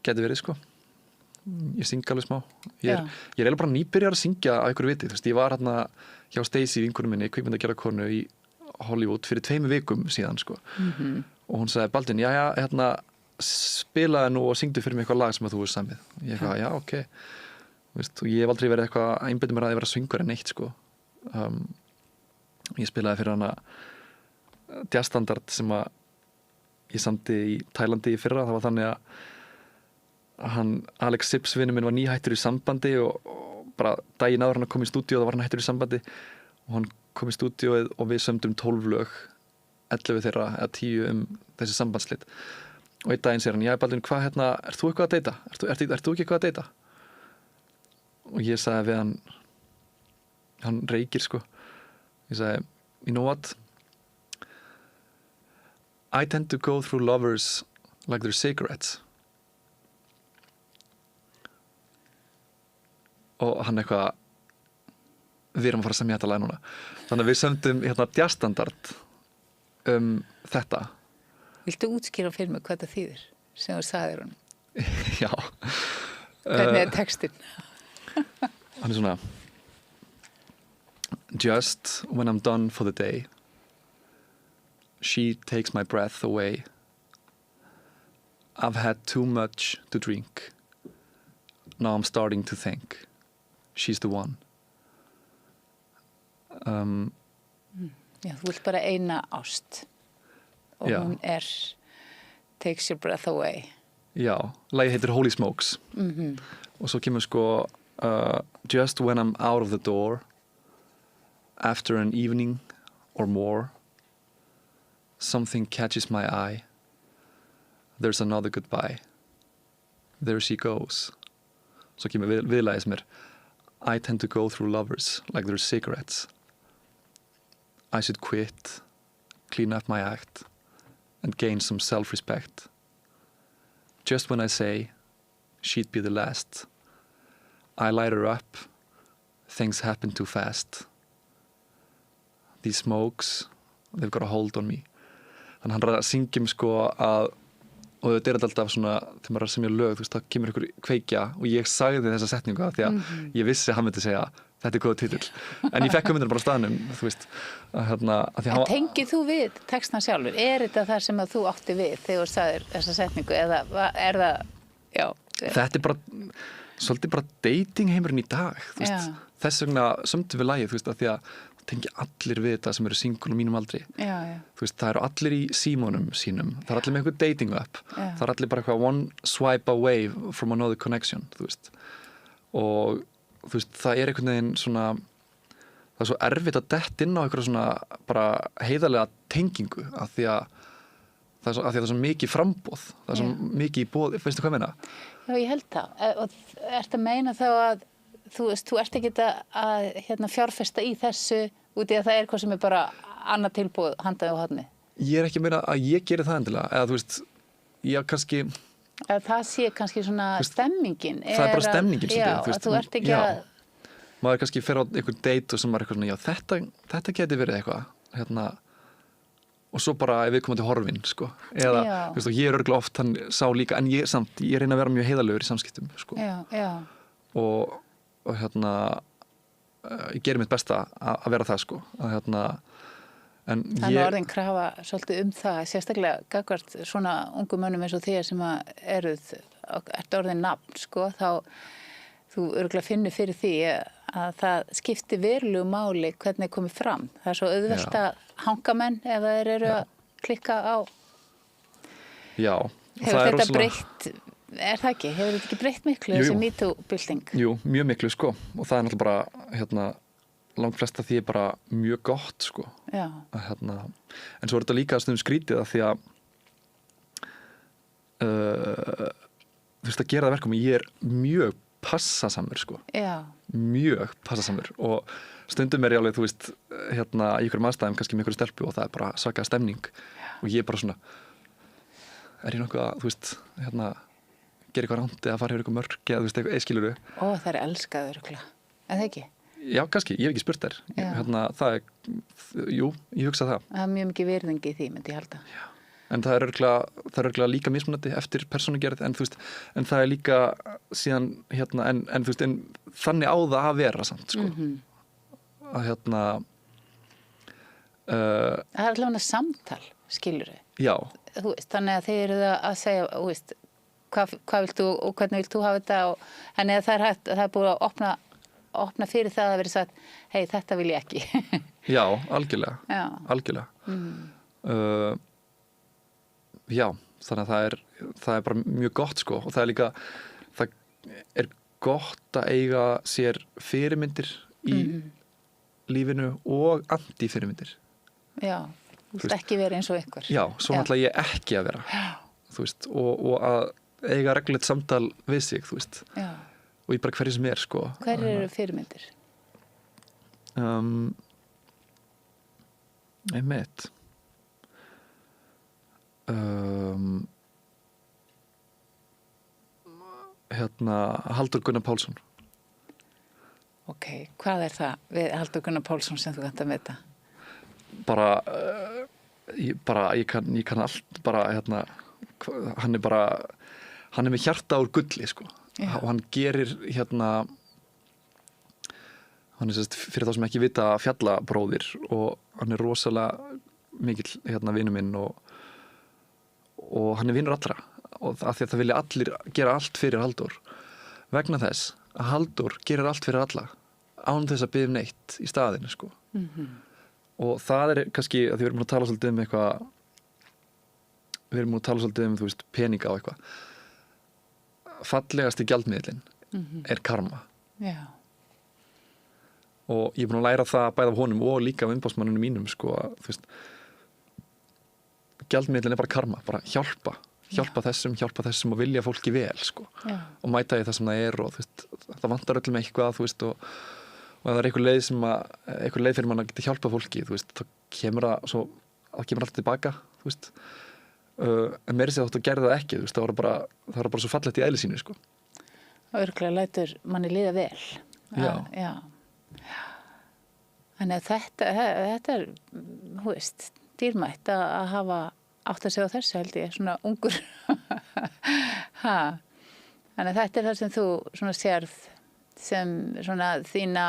Gæti verið, sko. Ég syng alveg smá. Ég er eiginlega bara nýbyrjar að syngja að ykkur viti. Þú veist, ég var hjá Stacey, vinkonum minni, kvikmyndagerðarkonu í Hollywood fyrir 2 vikum síðan, sko. Og hún sagði, Baldvin, spilaði nú og syngdu fyrir mig eitthvað lag sem að þú er samið. Ég eitthvað, já, ok. Veist, og ég hef aldrei verið eitthvað að einbeita mér að ég vera söngur en neitt, sko. Ég spilaði fyrir hana jazzstandard sem að ég samdi í Tælandi í fyrra. Það var þannig að Alex Sips vinur minn var nýhættur í sambandi og bara daginn áður hann kom í stúdíu þá var hann hættur í sambandi og hann kom í stúdíuð og við sömdum 12 lög 11 þeirra eða 10 þessi sambandsslit og einn daginn segir hann, já Baldvin, hvað ert þú eitthvað að deyta? Ert þú ekki eitthvað að deyta? Og ég sagði við hann reykir, sko. Ég sagði, you know what? I tend to go through lovers like they're cigarettes. Og hann eitthvað, við erum að fara að semja þetta lag núna. Þannig að við sömdum jazzstandard þetta. Viltu útskýra fyrir mig hvað það þýðir sem þú sagðir hún? Já. Hvernig er textinn? Hann svona Just when I'm done for the day she takes my breath away. I've had too much to drink. Now I'm starting to think she's the one. Já, þú vilt bara eina ást og hún takes your breath away. Já, lagið heitir Holy Smokes. Og svo kemur sko just when I'm out of the door after an evening or more something catches my eye. There's another goodbye. There she goes. Svo kemur viðlagið sem I tend to go through lovers like they're cigarettes. I should quit, clean up my act, and gain some self-respect. Just when I say she'd be the last, I light her up, things happen too fast. These smokes, they've got a hold on me. Þannig hann er að syngjum sko að, og þetta er alltaf svona, þegar maður er að semja lög, þú veist, það kemur ykkur kveikja og ég sagði þessa setningu að því að ég vissi að hann myndi segja, þetta er góð titill. En ég fekk hugmyndina bara á staðnum, þú veist, að því En tengið þú við textana sjálfur? Er þetta það sem að þú átti við þegar þú sagðir þessa setningu eða er það, já. Þetta er bara, svolítið bara dating heimurinn í dag, þú veist. Þess vegna sömdum við lagið, þú veist, að því að tengi allir við þetta sem eru single og mínum aldri. Já. Þú veist, það eru allir í símónum sínum, það eru allir með einhver dating app, það eru allir bara eitthvað one swipe away from another connection, þú veist. Og þú veist, það er einhvern veginn svona, það er svo erfitt að detta inn á einhverja svona bara heiðarlega tengingu af því að það er svo mikið frambóð, það er svo mikið í boði, veistu hvað ég meina? Já, ég held það. Og ertu að meina þá að þú veist, þú ert ekki að fjárfesta í þessu út í að það er hvað sem er bara annað tilbúð handaði á horni? Ég er ekki að meina að ég geri það endilega, eða þú veist, ég kannski Eða það sé kannski svona stemmingin. Það er bara stemmingin Já, að þú ert ekki að maður kannski fer á einhvern date og sem maður eitthvað svona, já þetta geti verið eitthvað og svo bara ef við komum til horfin sko. Eða, þú veist, og ég er örugglega oft hann sá líka, en ég reyna að vera mjög heiðarlegur í samskiptum sko. Og ég gerir mitt besta að vera það sko. Þannig orðin krafa svolítið það, sérstaklega gagnvart svona ungum mönnum eins og þér sem ert orðin nafn, sko, þá þú örugglega finnur fyrir því að það skipti verulegu máli hvernig komið fram. Það er svo auðvelt að hanga menn ef þeir eru að klikka á. Já. Hefur þetta breytt, er það ekki? Hefur þetta ekki breytt miklu þessi MeToo-bylting? Jú, mjög miklu, sko. Og það er náttúrulega bara, langt flesta því er bara mjög gott sko. En svo er þetta líka stundum skrítið að því að þú veist, að gera það verkum ég mjög passasamur sko. Já. Mjög passasamur og stundum ég alveg, þú veist, hérna í ykkur aðstæðum, kannski með ykkur stelpu og það bara svaka stemning og ég bara svona ég nokkuð að, þú veist, hérna gera eitthvað rándi að fara yfir ykkur mörg eða þú veist, eitthvað skilurðu. Það er elskað örugglega. En það ekki? Já, kannski, ég hef ekki spurt þér. Hérna, jú, ég hugsa það. Það er mjög mikið virðingi í því, myndi ég halda. Já. En það er örugglega líka mismunandi eftir persónugerð, en þú veist, en það er líka síðan, hérna, en þú veist, en þannig á það að vera samt, sko. Að hérna það er allavega samtal, skilurðu. Já. Þú veist, þannig að þið eru að segja, þú veist, hvað vilt þú og hvernig vilt þú hafa þetta og þannig að það er hægt, það er búið að opna fyrir það að vera sagt, hei, þetta vil ég ekki. Já, algjörlega. Já. Algjörlega. Já, þannig að það er bara mjög gott sko og það er líka, það er gott að eiga sér fyrirmyndir í lífinu og anti-fyrirmyndir. Já, þú veist ekki verið eins og ykkur. Já, svo náttúrulega ég ekki að vera. Já. Þú veist, og að eiga reglulegt samtal við sig, þú veist. Já. Og í bara hverju sem er sko. Hver eru fyrirmyndir? Einmitt. Hérna Halldór Gunnar Pálsson. Ok, hvað er það við Halldór Gunnar Pálsson sem þú kannt að meta? Ég kann allt bara hérna, hann er með hjarta úr gulli sko. Og hann gerir hérna hann er sérst fyrir þá sem ekki vita fjallabróðir og hann er rosalega mikill hérna vinur minn og hann er vinur allra og af því að það vilja allir gera allt fyrir Halldór vegna þess að Halldór gerir allt fyrir alla án þess að biðja neitt í staðinu sko. Og það er kannski að því við erum að tala svolítið eitthvað við erum að tala svolítið þú veist, peninga og eitthvað fallegasti gjaldmiðlinn er karma. Já. Og ég er búin að læra það bæði af honum og líka af umboðsmannunum mínum sko að þú veist gjaldmiðlinn er bara karma, bara hjálpa þessum og vilja fólki vel sko. Og mæta í það sem það er og þú veist, það vantar öllum eitthvað þú veist og ef það er einhver leið fyrir mann að geta hjálpa fólki þú veist, þá kemur það kemur alltaf tilbaka þú veist en meiri sér þátt að gera það ekki þú veist, það var bara svo fallegt í eðli sínu sko. Og örugglega lætur manni líða vel. Já. Þannig að þetta er þú veist, dýrmætt að hafa átt að segja þessu held ég, svona ungur. Þannig að þetta er það sem þú svona sérð sem svona þína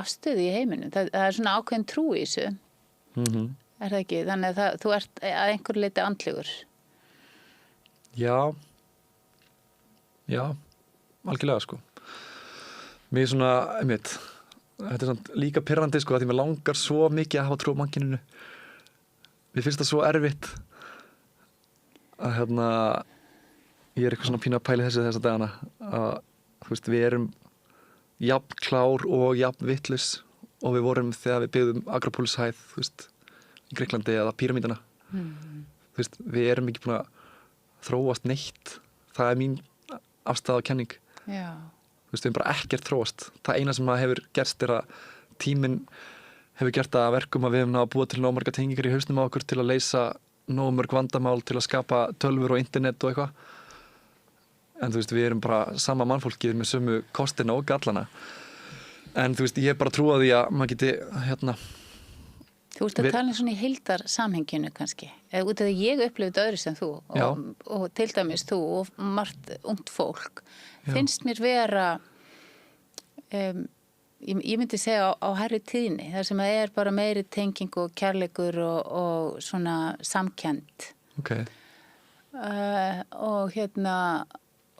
afstöðu í heiminum. Það er svona ákveðin trú í þessu. Er það ekki? Þannig að þú ert að einhverju leyti andlegur. Já, algjörlega sko. Mér er svona, einmitt, þetta er svona líka pirrandi sko, að því mér langar svo mikið að hafa trú á mannkyninu. Mér finnst það svo erfitt að hérna, ég er eitthvað svona pínu að pæla þessa dagana að, þú veist, við erum jafn klár og jafn vitlaus og við vorum þegar við byggðum Akropólshæð, þú veist, í Greiklandi eða píramídana. Þú veist, við erum ekki búin að þróast neitt. Það er mín afstæða og kenning. Já. Þú veist, við erum bara ekkert þróast. Það eina sem hefur gerst er að tíminn hefur gert að verkum að við hefum náð að búa til nóg marga tengingar í hausnum á okkur til að leysa nóg mörg vandamál, til að skapa tölvur og internet og eitthvað. En þú veist, við erum bara sama mannfólkið með sömu kostina og gallana. En þú veist, ég bara trúa því að maður geti, hérna... Þú veist að tala svona í heildar samhenginu kannski. Út af því ég upplifði öðru sem þú og til dæmis þú og margt ungt fólk. Finnst mér vera, ég myndi segja á hærri tíðni, þar sem það er bara meiri tenging og kærleikur og svona samkennd. Ok. Og hérna...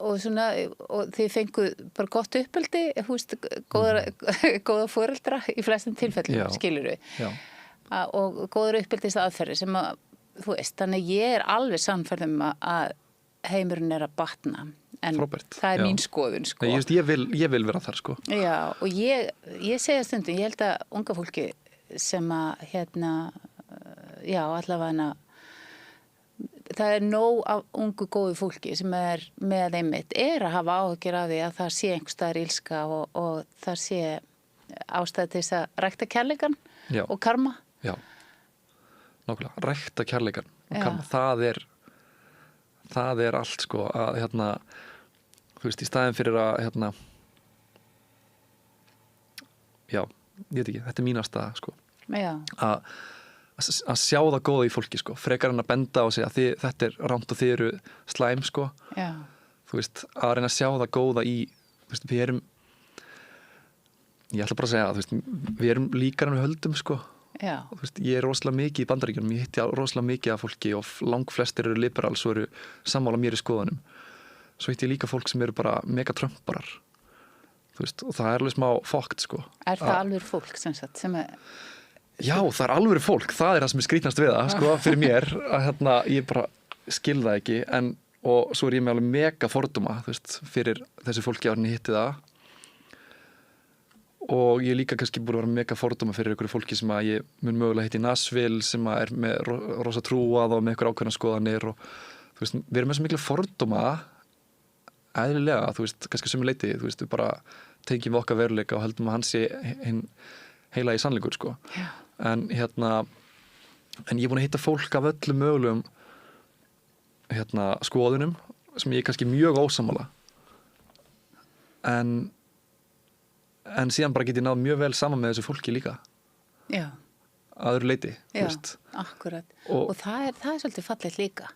Og þið fenguð bara gott uppeldi, góða foreldra í flestum tilfellum, skilurðu. Já. Og góður uppeldis aðferði sem að, þú veist, þannig ég er alveg sannfærð að heimurinn er að batna. En Robert, það er mín skoðun, sko. Nei, ég vil vera þar, sko. Já, og ég segja stundum, ég held að unga fólki sem að, allavega það nóg af ungu góðu fólki sem með einmitt að hafa áhyggjur af því að það sé einhvers staðar ílska og það sé ástæði til þess að rækta kærleikan Já. og karma. Já, nákvæmlega, rækta kærleikan og Já. karma, það er allt sko að þú veist, í staðin fyrir að já, ég veit ekki, þetta mín afstaða sko, Já, að sjá það góða í fólki sko, frekar en að benda og segja að þetta rámt og þið eru slæm sko, já, þú veist, að reyna að sjá það góða í, þú veist, við erum, ég ætla bara að segja, þú veist, við erum líkar en við höldum sko, já, þú veist, ég er rosalega mikið í Bandaríkjunum, ég hitti rosalega mikið af fólki og langflestir eru liberals og eru sammála mér í skoðunum, svo hitti ég líka fólk sem eru bara mega trömparar, þú veist, og það er alveg smá fokkt sko. Er það alveg fólk sem sagt, sem Já, það er alveg fólk, það er það sem er skrýtnast við það sko, fyrir mér, að ég bara skil það ekki, og svo er ég með alveg mega fordóma, þú veist, fyrir þessi fólki árin ég hitti það, og ég líka kannski búin að vera mega fordóma fyrir einhverju fólki sem að ég mun mögulega hitti í Nashville, sem að er með rosa trúað og með einhver ákveðna skoðanir, og þú veist, við erum með svo miklu fordóma eðlilega, þú veist, kannski sömu leiti, þú veist, við bara tengjum við okkar veruleika og heldum að hann sé hinn heila í sannleikur sko. Já. En ég er búin að hitta fólk af öllum mögulegum skoðunum sem ég er kannski mjög ósammála, en síðan bara get ég náð mjög vel saman með þessu fólki líka Já, að öðru leiti, þú já, veist. akkurat. Og- Og það er svolítið fallegt líka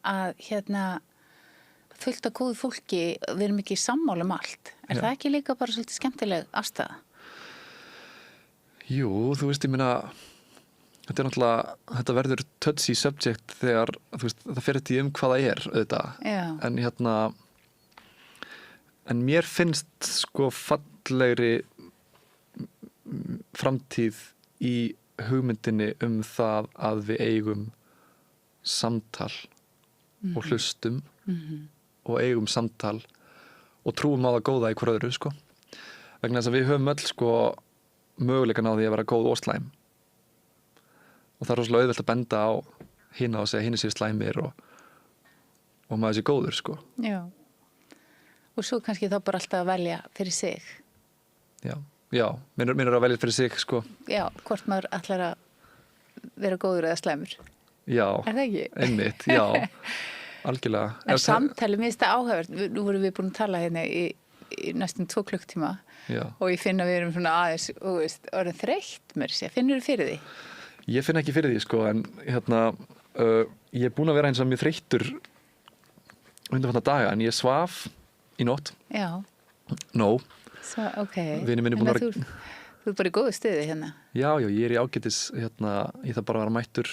að fullt af góðu fólki, við erum ekki sammála um allt. Er Já. það ekki líka bara svolítið skemmtileg afstæða? Jú, þú veist, ég meina þetta er náttúrulega, þetta verður touchy subject þegar, þú veist, það fer þetta í hvað það er auðvitað, Já. en mér finnst sko fallegri framtíð í hugmyndinni um það að við eigum samtal og hlustum og eigum samtal og trúum á það góða í hver öðru sko, vegna þess að við höfum öll sko möguleikan á því að vera góð og slæm, og það er rosalega auðvelt að benda á hina og segja hini séu slæmir og maður sé góður sko. Já. Og svo kannski þá bara alltaf að velja fyrir sig. Já, minn er að velja fyrir sig sko. Já, hvort maður ætlar að vera góður eða slæmur. Já, Er það ekki? einmitt, já, algjörlega. En samtalið minnst það áhugavert. Nú vorum við búin að tala hérna í næstum 2 klukktíma Já. og ég finn að við erum svona aðeins og veist, orðin þreytt mér sér. Finnur þú fyrir því? Ég finn ekki fyrir því sko, en ég er búin að vera eins og mjög þreyttur undanfarna daga, en ég svaf í nótt. Já. No. Svo, ok. Vinur minn er búinn að Þannig þú er bara í góðu stuði hérna. Já, ég er í ágætis, ég þarf bara að vera mættur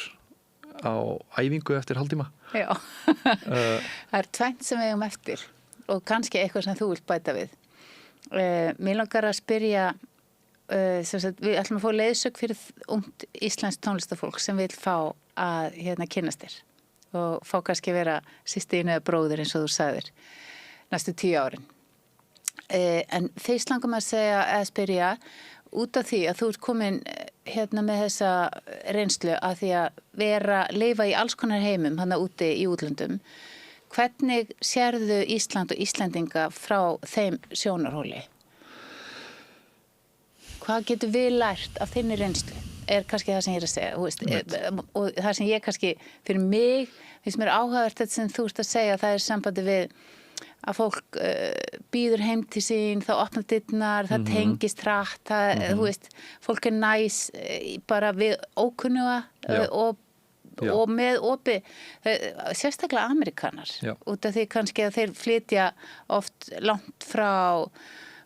á æfingu eftir hálftíma. Já. Það er tvennt sem við eigum eftir og kannski eitthvað sem þú vilt bæta við. Mér langar að spyrja, við ætlum að fá leiðsögn fyrir ungt íslenskt tónlistafólk sem vil fá að kynnast þér og fá kannski að vera systir eða bróðir eins og þú sagðir næstu 10 árin. En fyrst langar maður að segja eða spyrja út af því að þú ert komin með þessa reynslu að því að lifa í alls konar heimum hana úti í útlöndum. Hvernig sérðu Ísland og Íslendinga frá þeim sjónarhóli? Hvað getur við lært af þinni reynslu? Er kannski það sem ég er að segja. Veist, og það sem ég kannski, fyrir mig, finnst mér áhugavert þetta sem þú ert að segja, það er sambandi við að fólk býður heim til sín, það opnar dyrnar, það tengist hratt, þú veist, fólk er næs bara við ókunnuga og með opi, sérstaklega Amerikanar, út af því kannski að þeir flytja oft langt frá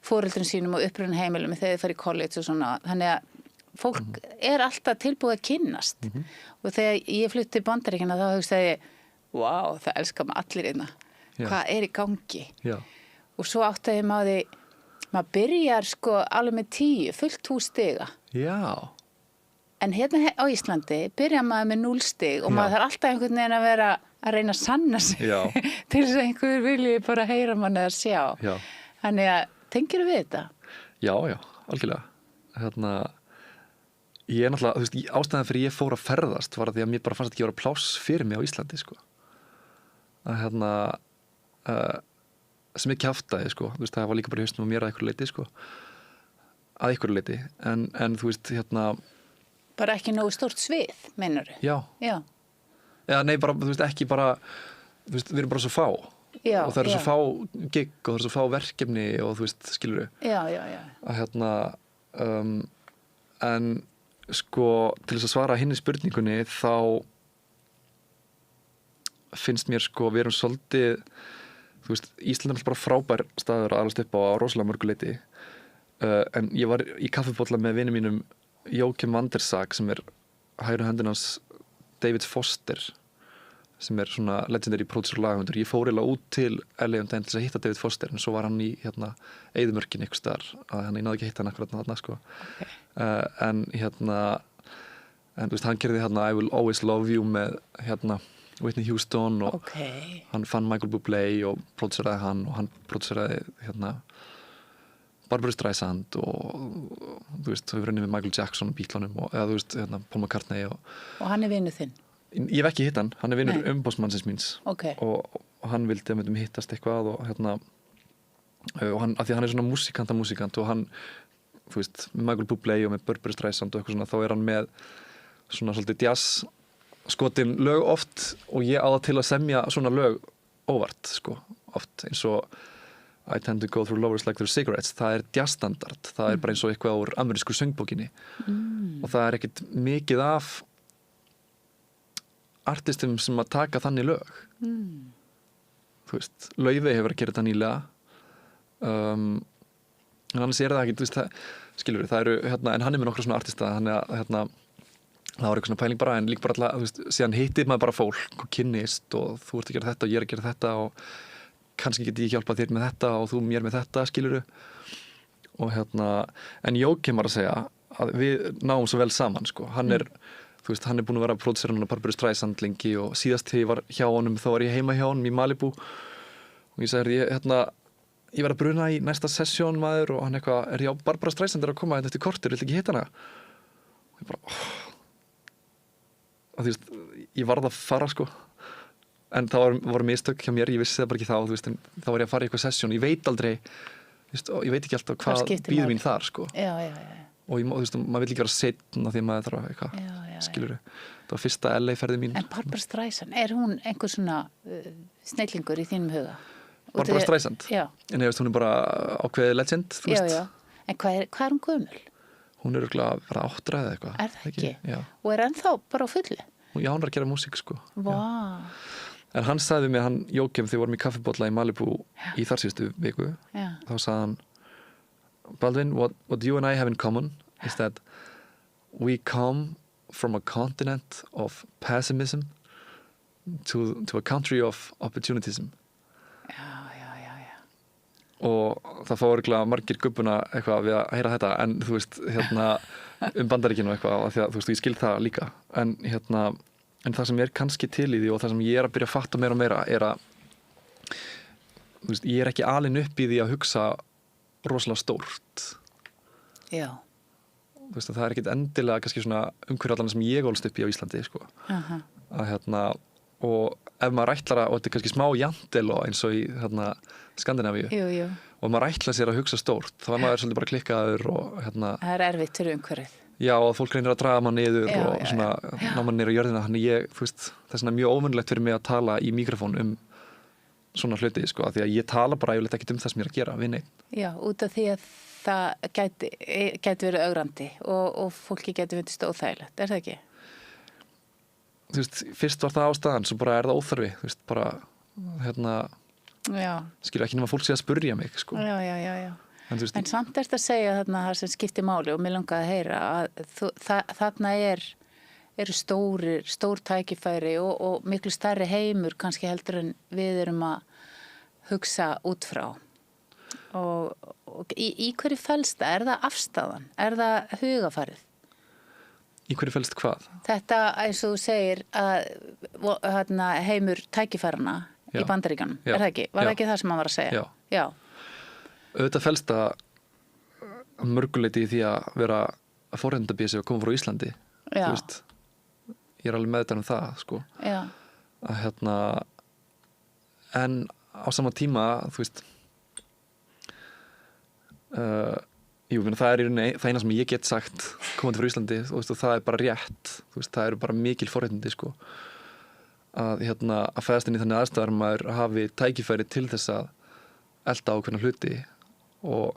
foreldrum sínum og upprunna heimilum þegar þeir fara í college og svona, þannig að fólk er alltaf tilbúið að kynnast og þegar ég flutti til Bandaríkjanna þá hugsaði ég, wow, það elskar maður allir einna. Hvað er í gangi? Já. Og svo áttaði maður maður byrjar sko alveg með 10, fullt 1000 stiga. Já. En hérna á Íslandi byrjar maður með 0 stig og maður þarf alltaf einhvern veginn að vera að reyna að sanna sig til þess að einhver vilji bara heyra mann eða sjá. Já. Þannig að, tengir við þetta? Já, algjörlega. Ég er náttúrulega, þú veist, ástæðan fyrir ég fór að ferðast var að því að mér bara fannst ekki að vera pláss fyrir mig á Íslandi, sko. að sem er kjaftaði, sko, þú veist, það var líka bara í haustum á mér að einhverju leyti, sko, en þú veist, Bara ekki nógu stórt svið, meinarðu? já, Já, eða nei, bara, þú veist, ekki bara, þú veist, við erum bara svo fá já, og það eru já. svo fá gig og það eru svo fá verkefni og þú veist, skilurðu, Já. að en sko, til þess að svara hinni spurningunni þá finnst mér, sko, við erum svolítið, þú veist, Ísland er bara frábær staður að alast upp á rosalega mörgu leyti, en ég var í kaffibolla með vinum mínum Jókim Vandersak sem er hægri höndin hans David Foster sem er svona legendary producer og lagahöfundur. Ég fór eiginlega út til LA til þess að hitta David Foster en svo var hann í eyðimörkinni einhvers staðar að ég náði ekki að hitta hann akkurat þarna, sko. En þú veist, hann gerði I Will Always Love You með Whitney Houston og hann fann Michael Bublé og produseraði hann og hann produseraði Barbra Streisand og þú veist, við rennum við Michael Jackson og Beatlunum og eða þú veist, Paul McCartney og hann er vinur þinn? Ég hef ekki hitt hann er vinur umboðsmannsins míns og hann vildi að við myndum hittast eitthvað og og hann, af því að hann er svona músikant og hann, þú veist, með Michael Bublé og með Barbra Streisand og eitthvað svona, þá er hann með svona svolítið jazz skotin lög oft og ég á það til að semja svona lög óvart, sko, oft eins og I tend to go through lovers like they're cigarettes. Það er jazzstandard. Það er bara eins og eitthvað úr amerísku söngbókinni. Og það er ekkert mikið af artistum sem að taka þannig lög. Þú veist, Laufey hefur að gera þetta nýlega. En annars er það ekki, þú veist, skilur við, það eru, en hann er með nokkra svona artista, þannig að, það var eitthvað svona pæling bara, en líka bara alltaf, þú veist, síðan hittir maður bara fólk og kynnist og þú ert að gera þetta og ég er að gera þetta og kannski geti ég hjálpað þér með þetta og þú mér með þetta, skilurðu. Og en Jókim var að segja að við náum svo vel saman, sko. Hann er, þú veist, hann er búinn að vera að pródusera núna Barbra Streisand lengi og síðast þegar ég var hjá honum, þá var ég heima hjá honum í Malibu og ég sagði, ég verð að bruna í næsta sessjón, maður, og hann eitthvað, já, Barbra Streisand er að koma eftir kortur, viltu ekki hitta hana? Og ég bara, og þú veist, ég varð að fara, sko. En það voru mistök hjá mér, ég vissi það bara ekki þá, þú veist, en þá var ég að fara í eitthvað sessjón, ég veit aldrei, þú veist, og ég veit ekki alltaf hvað býður mín þar, sko. Já. Og þú veist, maður vill ekki vera seinna því maður þarf eitthvað, skilurðu. Það var fyrsta LA-ferði mín. En Barbra Streisand, er hún einhver svona snillingur í þínum huga? Barbra Streisand? Já. En ég veist, hún er bara ákveðið legend, þú veist. Já. En hvað er hún gömul? Hún er örugglega bara 8 eða eitthvað. Er það ekki? Já. Og er ennþá bara á fullu? Já, hún er að gera músík, sko. Vá. En hann sagði mig, hann Jókim, þegar við vorum í kaffibolla í Malibu í þar síðustu viku, þá sagði hann, Baldwin, what you and I have in common is that we come from a continent of pessimism to a country of opportunism. Já. Og það fá örugglega margir gubbuna eitthvað við að heyra þetta, en þú veist, Bandaríkinu og eitthvað, af því að þú veist, ég skil það líka, en það sem er kannski til í því og það sem ég er að byrja að fatta meira og meira er að, þú veist, ég er ekki alinn upp í því að hugsa rosalega stórt. Já. Þú veist, það er ekkit endilega kannski svona umhverfallan sem ég ólst upp í á Íslandi, sko. Að og ef maður ætlar að, og þetta er kannski smá jantel og eins og í Skandinavíu. Jú. Og maður ætlar sér að hugsa stórt, þá er maður svolítið bara klikkaður og Það er erfitt fyrir umhverfið. Já, og fólk reynir að draga maður niður og svona ná maður niður á jörðina, þannig þú veist, það er svona mjög óvönulegt fyrir mig að tala í mikrofón svona hluti, sko, því að ég tala bara yfirleitt ekkert það sem ég er að gera við neitt. Já, út af því að það gæti verið ögrandi og fólki gæti fundist óþægilegt, er það ekki? Þú veist, fyrst var það ástæðan, svo bara er það óþarfi, þú veist, bara, skilur ekki nema fólk sé að spurja mig, sko. Já. En samt er þetta að segja þarna það sem skiptir máli og mér langaði að heyra að þarna eru stór tækifæri og miklu stærri heimur kannski heldur en við erum að hugsa út frá. Og í hverju felst það? Er það afstaðan? Er það hugafarið? Í hverju felst hvað? Þetta, eins og þú segir, að heimur tækifærana í Bandaríkjunum, er það ekki? Var það ekki það sem hann var að segja? Já. Auðvitað felst það mörguleiti í því að vera að forréttindabýja sig og koma frá Íslandi. Þú veist, ég er alveg meðvitaður um það, sko. Já. Að en á sama tíma, þú veist jú, það er í rauninni það eina sem ég get sagt komandi frá Íslandi og það er bara rétt, þú veist, það eru bara mikil forréttindi sko að fæðast inn í þannig aðstæður maður hafi tækifæri til þess að elda ákveðna hluti og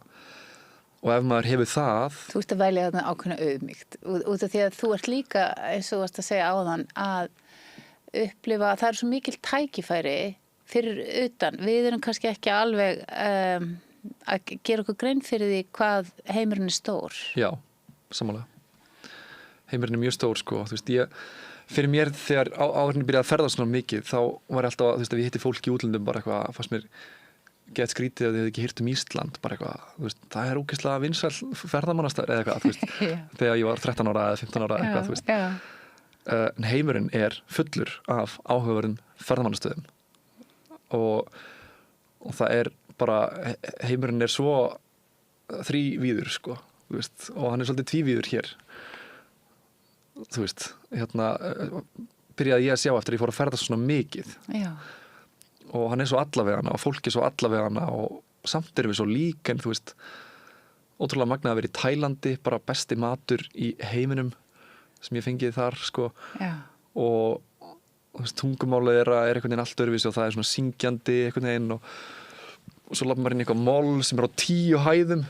ef maður hefur það Þú ert að velja þarna ákveðna auðmýkt út af því að þú ert líka, eins og þú varst að segja áðan, að upplifa að það eru svo mikil tækifæri fyrir utan. Við erum kannski ekki alveg að gera okkur grein fyrir því hvað heimurinn er stór. Já, sammála. Heimurinn er mjög stór sko, þú veist, fyrir mér þegar áðurinn byrjaði að ferðast svona mikið þá var ég alltaf, þú veist, að ég hitti fólk í útlöndum bara eitthvað, fannst mér gett skrítið að þið hefði ekki heyrt Ísland, bara eitthvað, þú veist, það er ógeðslega vinsæll ferðamannastaður eða eitthvað, þú veist, þegar ég var 13 ára eða 15 ára eitthvað, þú veist. En heimurinn er fullur af áhugaverðum ferðamannastöðum og það er bara, heimurinn er svo þrívíður, sko, þú veist, og hann er svolítið tvívíður hér. Þú veist, byrjaði ég að sjá eftir að ég fór að ferðast svona mikið. Já. Og hann er svo allavegana og fólk er svo allavegana og samt erum við svo lík en þú veist, ótrúlega magnað að vera í Tælandi, bara besti matur í heiminum sem ég fengið þar, sko. Já. Og þú veist, tungumálið er einhvern veginn allt öðruvísi og það er svona syngjandi einhvern veginn og svo labbar maður inn í eitthvað moll sem er á 10 hæðum.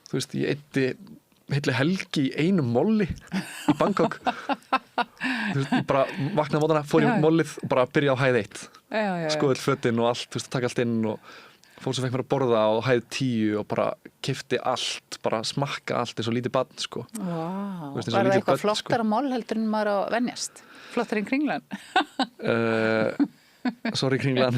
Þú veist, ég eyddi heilli helgi í einu molli í Bangkok. Þú veist, ég bara vaknaði á mótana, fór í mollið og bara byrjaði á hæð 1. Skoði fötin og allt, þú veist, taka allt inn og fór sem fekk mér að borða á hæð 10 og bara keypti allt, bara smakka allt eins og lítið barn, sko. Vá, veist, var það eitthvað flottara moll heldur en maður á venjast? Flottar en Kringlan? Sorry Kringlan.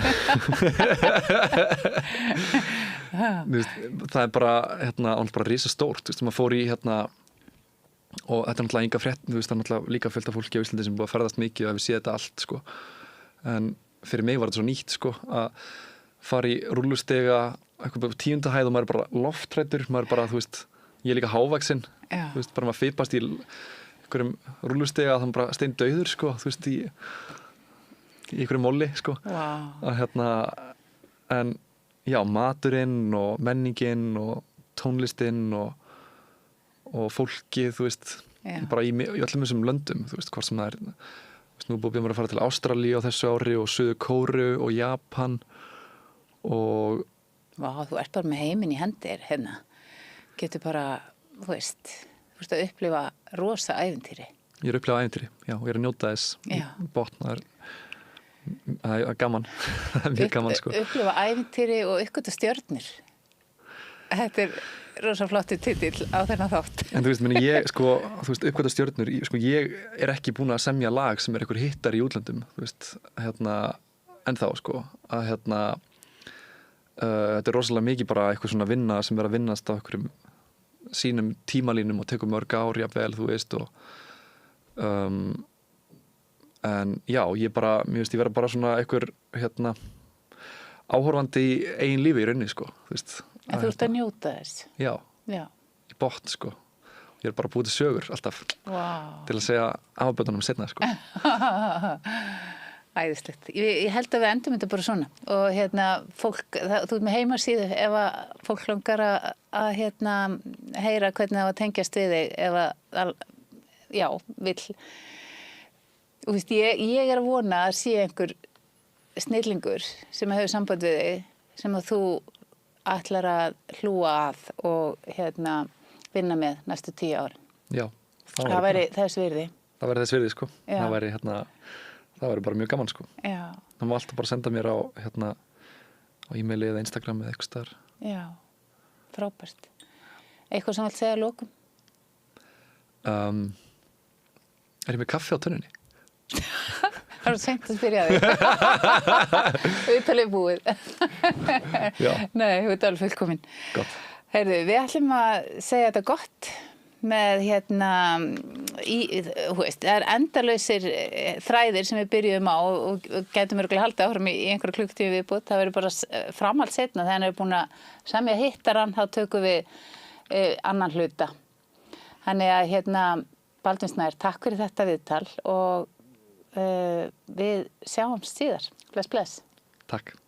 Það er bara, bara risastórt, þú veist, maður fór í og þetta er náttúrulega enga frétt, þú veist, það er náttúrulega líka fullt af fólki á Íslandi sem búið að ferðast mikið og hefur séð þetta allt, sko. En fyrir mig var þetta svo nýtt, sko, að fara í rúllustega, eitthvað på 10. hæð og maður er bara lofthræddur, maður er bara, þú veist, ég er líka hávaxinn, þú veist, bara maður fipast í einhverjum rúllustega, þannig bara steindauður, sko, þú veist, í einhverjum molli, sko. En já, maturinn og menningin og tónlistinn og fólkið, þú veist, bara í öllum þessum löndum, þú veist, hvort sem það er, þú veist, nú búið mér að fara til Ástralíu á þessu ári og Suður Kóreu og Japan og... Vá, þú ert bara með heiminn í hendir, hérna. Getur bara, þú veist að upplifa rosa ævintýri. Ég er að upplifa ævintýri, já, og ég er að njóta þess botnar. Það er gaman, það er mjög gaman, sko. Upplifa ævintýri og uppgöta stjörnur. Þetta er rosa flottur titill á þennan þátt. En þú veist, ég, sko, þú veist, uppgöta stjörnur, sko, ég er ekki búin að semja lag sem er einhver hittar í útlöndum, þú veist, ennþá, sko, að þetta er rosalega mikið bara eitthvað svona vinna sem er að vinnast á einhverjum sínum tímalínum og tekur mörg ár, jafnvel, þú veist, og en já, mér finnst ég vera bara svona einhver, áhorfandi í eigin lífi í rauninni, sko, þú veist. En þú ert að njóta þess. Já, í botn, sko. Ég er bara búið til sögur alltaf til að segja afbötunum seinna, sko. Æðislegt. Ég held að við endum þetta bara svona og fólk, þú ert með heimasíðu ef að fólk langar að heyra hvernig það var tengjast við þig ef að, já, vill. Þú veist, ég er að vona að sé einhver snillingur sem hefur samband við þig, sem að þú ætlar að hlúa að og vinna með næstu 10 árin. Já. Það væri þess virði. Það væri þess virði, sko. Já. Það væri bara mjög gaman, sko. Já. Það má alltaf bara senda mér á e-maili eða Instagram eða eitthvað staðar. Já, frábært. Eitthvað sem vilt segja að lokum? Er ég með kaffi á tunnunni? Það er seint að spyrja þig. Viðtalið búið. Já. Nei, þú ert alveg fullkomin. Gott. Heyrðu, við ætlum að segja þetta gott með þú veist, það er endalausir þræðir sem við byrjuðum á og gætum örugglega haldið áfram í einhverju klukktími viðbútt. Það verður bara framhald seinna þegar hann er búin að semja hittarann, þá tökum við annan hluta. Þannig að Baldvin Snær, takk fyrir þetta viðtal og við sjáumst síðar. Bless, bless. Takk.